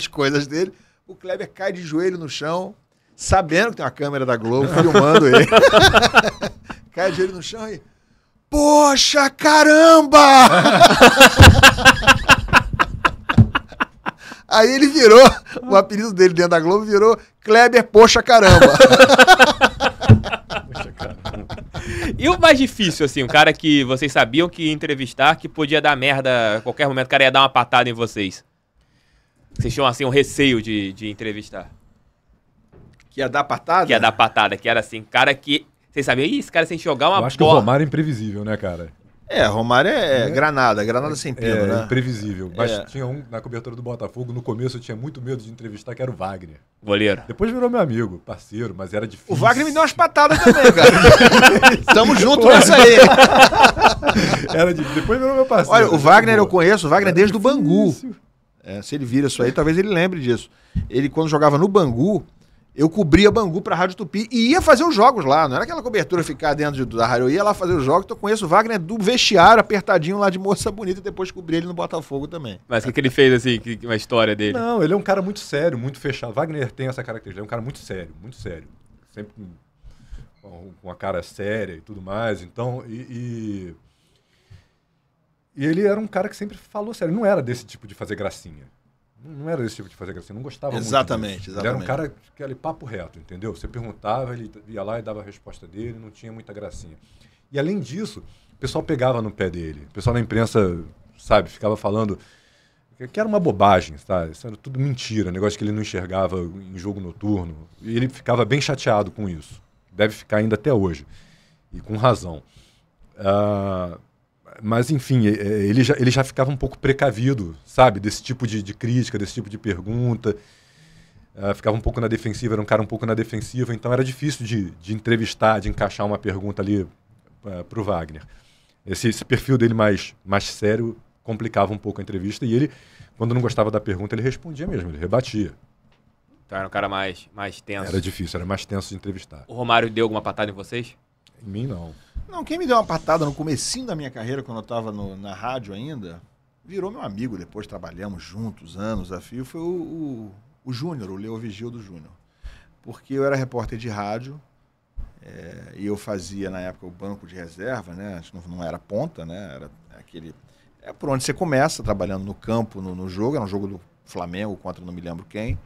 coisas dele. O Kleber cai de joelho no chão, sabendo que tem uma câmera da Globo filmando ele. Cai de joelho no chão e... Poxa, caramba! Aí ele virou, o apelido dele dentro da Globo virou Kleber Poxa Caramba. Poxa, caramba. E o mais difícil, assim, um cara que vocês sabiam que ia entrevistar, que podia dar merda a qualquer momento, o cara ia dar uma patada em vocês. Vocês tinham, assim, um receio de entrevistar. Que ia dar patada? Que ia dar patada, que era assim, cara que... Vocês sabiam, esse cara sem jogar uma bola... Eu acho que o Romário é imprevisível, né, cara? Romário é granada sem pino, né? Imprevisível. Mas tinha um na cobertura do Botafogo, no começo eu tinha muito medo de entrevistar, que era o Wagner. Goleiro. Depois virou meu amigo, parceiro, mas era difícil. O Wagner me deu umas patadas também, cara. Tamo junto nessa aí. Depois virou meu parceiro. Olha, o Wagner eu conheço, o Wagner desde o Bangu. Se ele vira isso aí, talvez ele lembre disso. Ele, quando jogava no Bangu, eu cobria Bangu pra Rádio Tupi e ia fazer os jogos lá. Não era aquela cobertura ficar dentro da rádio. Eu ia lá fazer os jogos. Então eu conheço o Wagner do vestiário, apertadinho lá de Moça Bonita, e depois cobri ele no Botafogo também. Mas o que ele fez, assim, uma história dele? Não, ele é um cara muito sério, muito fechado. Wagner tem essa característica. Ele é um cara muito sério, muito sério. Sempre com uma cara séria e tudo mais. Então, e ele era um cara que sempre falou sério. Não era desse tipo de fazer gracinha. Não era esse tipo de fazer gracinha, não gostava exatamente, muito disso. Ele era um cara que era papo reto, entendeu? Você perguntava, ele ia lá e dava a resposta dele, não tinha muita gracinha. E além disso, o pessoal pegava no pé dele. O pessoal na imprensa, sabe, ficava falando que era uma bobagem, tá? Isso era tudo mentira, negócio que ele não enxergava em jogo noturno. E ele ficava bem chateado com isso. Deve ficar ainda até hoje. E com razão. Mas, enfim, ele já ficava um pouco precavido, sabe? Desse tipo de crítica, desse tipo de pergunta. Ficava um pouco na defensiva, era um cara um pouco na defensiva, então era difícil de entrevistar, de encaixar uma pergunta ali para o Wagner. Esse perfil dele mais sério complicava um pouco a entrevista, e ele, quando não gostava da pergunta, ele respondia mesmo, ele rebatia. Então era um cara mais tenso. Era difícil, era mais tenso de entrevistar. O Romário deu alguma patada em vocês? Em mim, não. Não, quem me deu uma patada no comecinho da minha carreira, quando eu estava na rádio ainda, virou meu amigo, depois trabalhamos juntos, anos a fio, foi o Júnior, o Leo Vigildo Júnior. Porque eu era repórter de rádio, e eu fazia, na época, o banco de reserva, né? Não era ponta, né? Era aquele... É por onde você começa, trabalhando no campo, no jogo, era um jogo do Flamengo contra não me lembro quem.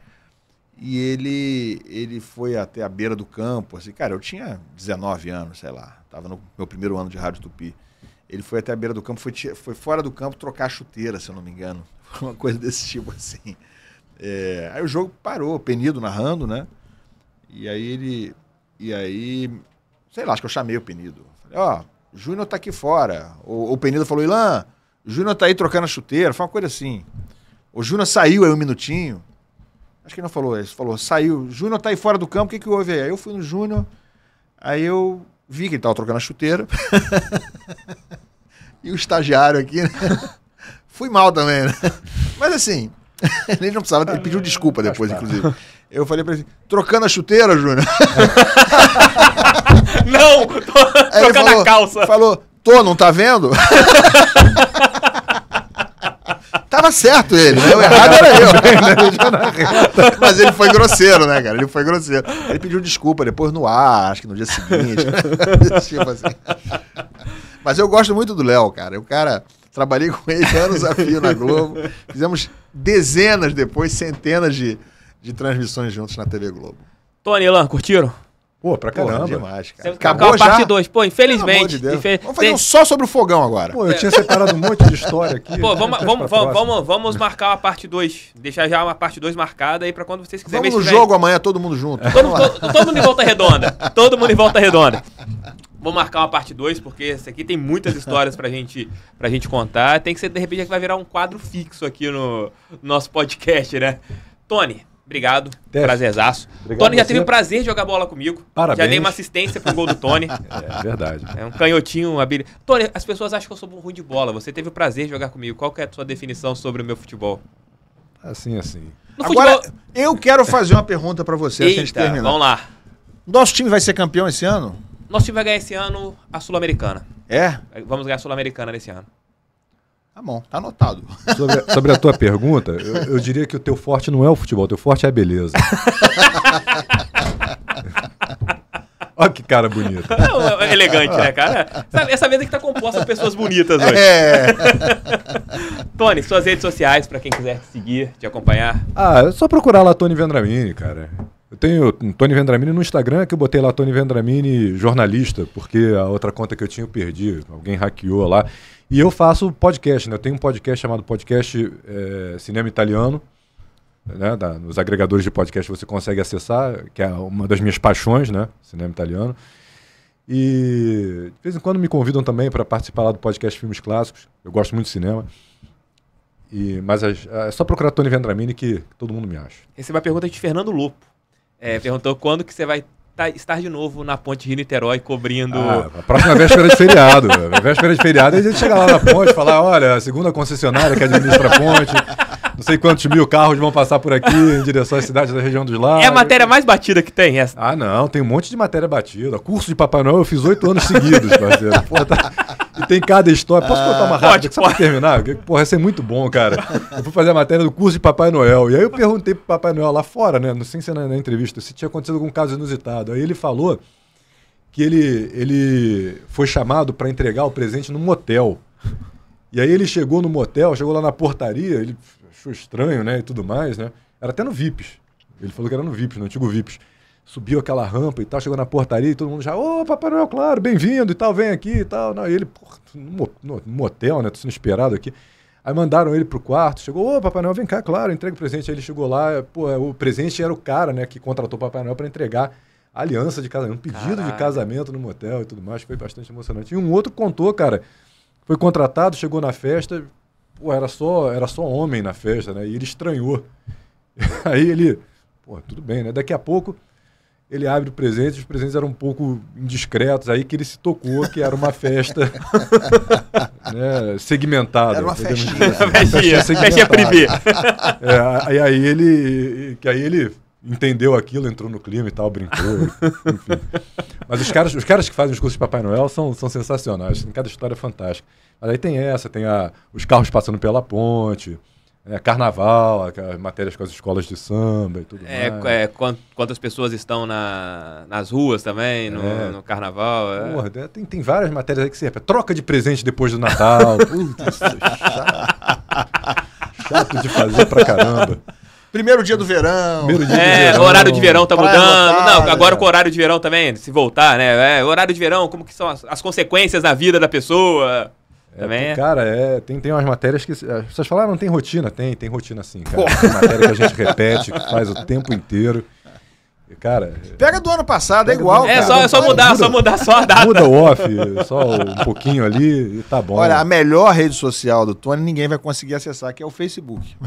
E ele foi até a beira do campo, assim, cara, eu tinha 19 anos, sei lá, estava no meu primeiro ano de Rádio Tupi. Ele foi até a beira do campo, foi fora do campo trocar a chuteira, se eu não me engano. Uma coisa desse tipo, assim. Aí o jogo parou, Penido narrando, né? E aí, sei lá, acho que eu chamei o Penido. Falei, o Júnior tá aqui fora. O Penido falou, Ilan, o Júnior tá aí trocando a chuteira, foi uma coisa assim. O Júnior saiu aí um minutinho. Acho que ele não falou isso. Falou, saiu. O Júnior tá aí fora do campo, o que houve aí? Aí eu fui no Júnior, aí eu vi que ele tava trocando a chuteira. E o estagiário aqui, né? Fui mal também, né? Mas assim, ele não precisava, ele pediu desculpa depois, inclusive. Eu falei pra ele, trocando a chuteira, Júnior? Não! Trocando a calça. Falou, não tá vendo? Tava certo ele, né? O errado era eu. Mas ele foi grosseiro, né, cara? Ele foi grosseiro. Ele pediu desculpa depois no ar, acho que no dia seguinte. Tipo assim. Mas eu gosto muito do Léo, cara. O cara, trabalhei com ele anos a fio na Globo. Fizemos dezenas depois, centenas de transmissões juntos na TV Globo. Tony, Ilan, curtiram? Pô, pra caramba. Demais, cara. Acabou a parte 2. Pô, infelizmente. Vamos fazer só sobre o fogão agora. Pô, eu tinha separado um monte de história aqui. Pô, vamos marcar uma parte 2. Deixar já uma parte 2 marcada aí pra quando vocês quiserem. Vamos no jogo amanhã, todo mundo junto. Todo mundo em volta redonda. Todo mundo em volta redonda. Vou marcar uma parte 2, porque esse aqui tem muitas histórias pra gente contar. Tem que ser, de repente, que vai virar um quadro fixo aqui no nosso podcast, né? Tony, obrigado. Prazerzaço. Tony já teve o prazer de jogar bola comigo. Parabéns. Já dei uma assistência pro gol do Tony. É verdade. É um canhotinho habilidoso. Tony, as pessoas acham que eu sou ruim de bola. Você teve o prazer de jogar comigo. Qual que é a sua definição sobre o meu futebol? Assim. Agora, eu quero fazer uma pergunta pra você antes de terminar. Vamos lá. Nosso time vai ser campeão esse ano? Nosso time vai ganhar esse ano a Sul-Americana. É? Vamos ganhar a Sul-Americana nesse ano. Tá bom, tá anotado. Sobre a tua pergunta, eu diria que o teu forte não é o futebol, o teu forte é a beleza. Olha que cara bonito. Elegante, né, cara? Essa mesa aqui tá composta por pessoas bonitas hoje. Tony, suas redes sociais, pra quem quiser te seguir, te acompanhar. É só procurar lá Tony Vendramini, cara. Eu tenho Tony Vendramini no Instagram, que eu botei lá Tony Vendramini jornalista, porque a outra conta que eu tinha eu perdi, alguém hackeou lá. E eu faço podcast, né? Eu tenho um podcast chamado Podcast Cinema Italiano, né? Nos agregadores de podcast você consegue acessar, que é uma das minhas paixões, né? Cinema italiano. E de vez em quando me convidam também para participar lá do podcast Filmes Clássicos. Eu gosto muito de cinema. Mas é só procurar Tony Vendramini que todo mundo me acha. Recebi uma pergunta de Fernando Lupo. Perguntou quando que você vai estar de novo na Ponte Rio-Niterói cobrindo... a próxima véspera de feriado. A véspera de feriado, a gente chega lá na ponte e fala, olha, a segunda concessionária que administra a ponte, não sei quantos mil carros vão passar por aqui em direção às cidades da região dos lagos. É a matéria mais batida que tem essa? Não, tem um monte de matéria batida. Curso de Papai Noel eu fiz 8 anos seguidos, parceiro. E tem cada história. Posso contar uma rápida só pra terminar? Porra, essa é muito bom, cara. Eu fui fazer a matéria do curso de Papai Noel. E aí eu perguntei pro Papai Noel lá fora, né? Não sei se na entrevista, se tinha acontecido algum caso inusitado. Aí ele falou que ele foi chamado para entregar o presente num motel. E aí ele chegou no motel, chegou lá na portaria, ele achou estranho, né? E tudo mais, né? Era até no VIPs. Ele falou que era no VIPs, no antigo VIPs. Subiu aquela rampa e tal, chegou na portaria e todo mundo já, Papai Noel, claro, bem-vindo e tal, vem aqui e tal. Não, e ele, no motel, né, tô sendo esperado aqui. Aí mandaram ele pro quarto, chegou, Papai Noel, vem cá, claro, entrega o presente. Aí ele chegou lá, o presente era o cara, né, que contratou o Papai Noel para entregar a aliança de casamento, um pedido de casamento no motel e tudo mais, foi bastante emocionante. E um outro contou, cara, Foi contratado, chegou na festa, pô, era só homem na festa, né? E ele estranhou. Aí ele, pô, tudo bem, né? Daqui a pouco ele abre o presente, os presentes eram um pouco indiscretos, aí que ele se tocou que era uma festa né, segmentada. Era uma festinha. Festinha privê. Aí ele entendeu aquilo, entrou no clima e tal, brincou, enfim. Mas os caras que fazem os cursos de Papai Noel são sensacionais, tem cada história fantástica. Mas aí tem os carros passando pela ponte, carnaval, matérias com as escolas de samba e tudo mais. Quantas pessoas estão nas ruas também, no carnaval. Porra, tem várias matérias aí que servem. Troca de presente depois do Natal. Putz, chato de fazer pra caramba. Primeiro dia do verão. O horário de verão tá mudando. Não, agora com o horário de verão também, se voltar, né? Horário de verão, como que são as consequências na vida da pessoa. Também cara, tem umas matérias que... As pessoas falam, não tem rotina. Tem rotina sim, cara. Tem matéria que a gente repete, que faz o tempo inteiro. E, cara... Pega do ano passado, é igual, cara. Só mudar só a data. Muda o off, só um pouquinho ali e tá bom. Olha, a melhor rede social do Tony ninguém vai conseguir acessar, que é o Facebook.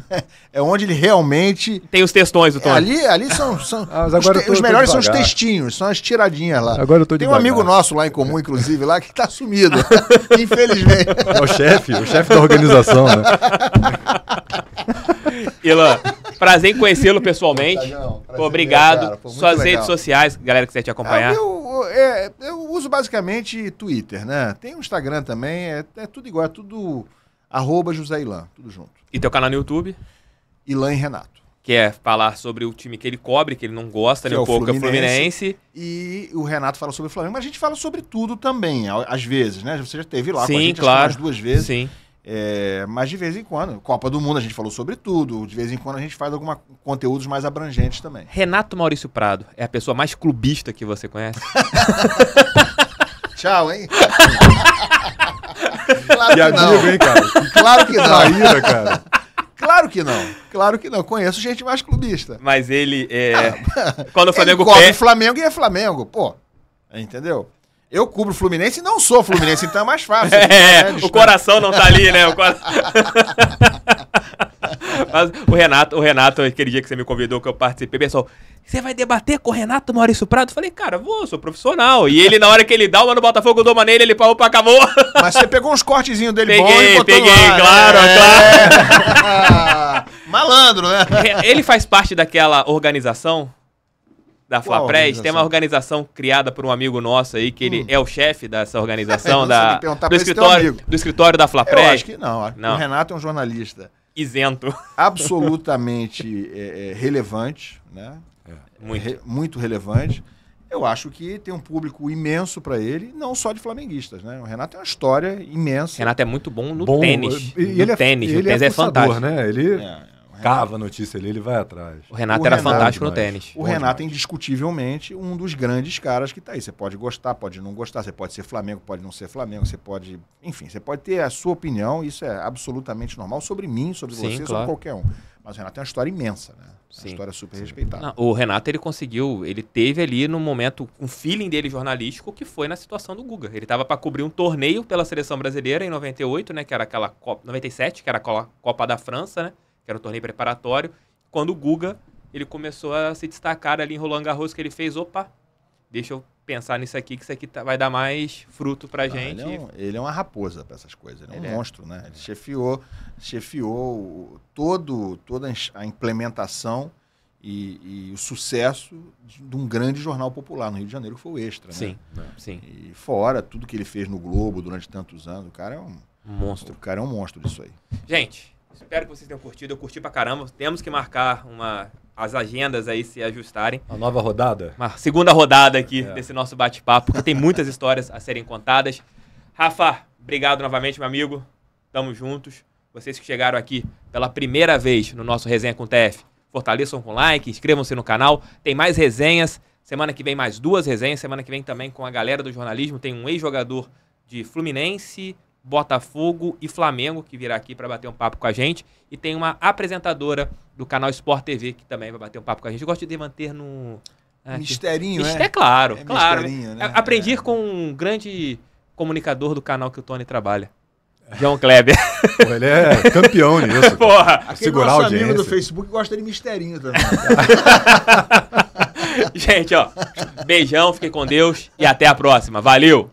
É onde ele realmente... Tem os textões do Tony. Ali são os melhores são os textinhos, são as tiradinhas lá. Agora eu tô Tem um amigo nosso lá em comum, inclusive, lá que tá sumido. Infelizmente. É o chefe da organização, né? Ilan, prazer em conhecê-lo pessoalmente. Obrigado. Cara, Suas legal. redes sociais, galera que quiser te acompanhar. Eu uso basicamente Twitter, né? Tem o Instagram também, é tudo igual, é tudo @JoséIlan, tudo junto. E teu canal no YouTube? Ilan e Renato. Que é falar sobre o time que ele cobre, que ele não gosta nem um pouco, é o Fluminense. E o Renato fala sobre o Flamengo, mas a gente fala sobre tudo também, às vezes, né? Você já esteve lá com a gente, claro. acho que umas 2 vezes. Sim. Mas de vez em quando, Copa do Mundo a gente falou sobre tudo, de vez em quando a gente faz alguns conteúdos mais abrangentes também. Renato Maurício Prado é a pessoa mais clubista que você conhece? Tchau, hein? Claro que amigo, hein, cara? Claro que não. Saída, cara. Claro que não. Conheço gente mais clubista. Mas ele quando o Flamengo ele cobre Flamengo e é Flamengo, pô. Entendeu? Eu cubro o Fluminense e não sou Fluminense, então é mais fácil. O coração não tá ali, né? Mas o Renato, aquele dia que você me convidou, que eu participei, pessoal, você vai debater com o Renato Maurício Prado? Eu falei, cara, sou profissional. E ele, na hora que ele dá uma no Botafogo, eu dou uma nele, ele opa, acabou. Mas você pegou uns cortezinhos dele bons e botou peguei, lá, claro. Malandro, né? Ele faz parte daquela organização da Flapress. Tem uma organização criada por um amigo nosso aí, que ele é o chefe dessa organização, do escritório da Flapress. Eu acho que não. O Renato é um jornalista isento. Absolutamente relevante, né? Muito relevante. Eu acho que tem um público imenso para ele, não só de flamenguistas, né? O Renato tem uma história imensa. O Renato é muito bom no tênis. Ele é fantástico, né? Ele cava a notícia ali, ele vai atrás. O Renato era fantástico no tênis. O Renato é indiscutivelmente um dos grandes caras que tá aí. Você pode gostar, pode não gostar, você pode ser Flamengo, pode não ser Flamengo, você pode... Enfim, você pode ter a sua opinião, isso é absolutamente normal, sobre mim, sobre você, claro, sobre qualquer um. Mas o Renato tem uma história imensa, né? Uma história super respeitada. O Renato, ele teve ali no momento, um feeling dele jornalístico, que foi na situação do Guga. Ele tava para cobrir um torneio pela Seleção Brasileira em 98, né? Que era aquela Copa... 97, que era a Copa da França, né? Que era um torneio preparatório, quando o Guga, ele começou a se destacar ali em Roland Garros, que ele fez, deixa eu pensar nisso aqui, que isso aqui vai dar mais fruto pra gente. Ele é uma raposa para essas coisas, ele é um monstro, né? Ele chefiou toda a implementação e o sucesso de um grande jornal popular no Rio de Janeiro, que foi o Extra, sim, né? Sim. E fora tudo que ele fez no Globo durante tantos anos, o cara é um monstro. O cara é um monstro disso aí. Gente, espero que vocês tenham curtido. Eu curti pra caramba. Temos que marcar as agendas aí se ajustarem. Uma nova rodada? Uma segunda rodada aqui desse nosso bate-papo, porque tem muitas histórias a serem contadas. Rafa, obrigado novamente, meu amigo. Tamo juntos. Vocês que chegaram aqui pela primeira vez no nosso Resenha com TF, fortaleçam com like, inscrevam-se no canal. Tem mais resenhas. Semana que vem mais 2 resenhas. Semana que vem também com a galera do jornalismo. Tem um ex-jogador de Fluminense, Botafogo e Flamengo, que virá aqui para bater um papo com a gente. E tem uma apresentadora do canal Sport TV, que também vai bater um papo com a gente. Eu gosto de manter no... Misterinho, né? É claro, claro. Né? Aprendi com um grande comunicador do canal que o Tony trabalha. João Kleber. Pô, ele é campeão nisso. Porra. Aquele Segurar a nosso audiência. amigo do Facebook gosta de misterinho também. Gente, ó, beijão, fiquem com Deus e até a próxima. Valeu!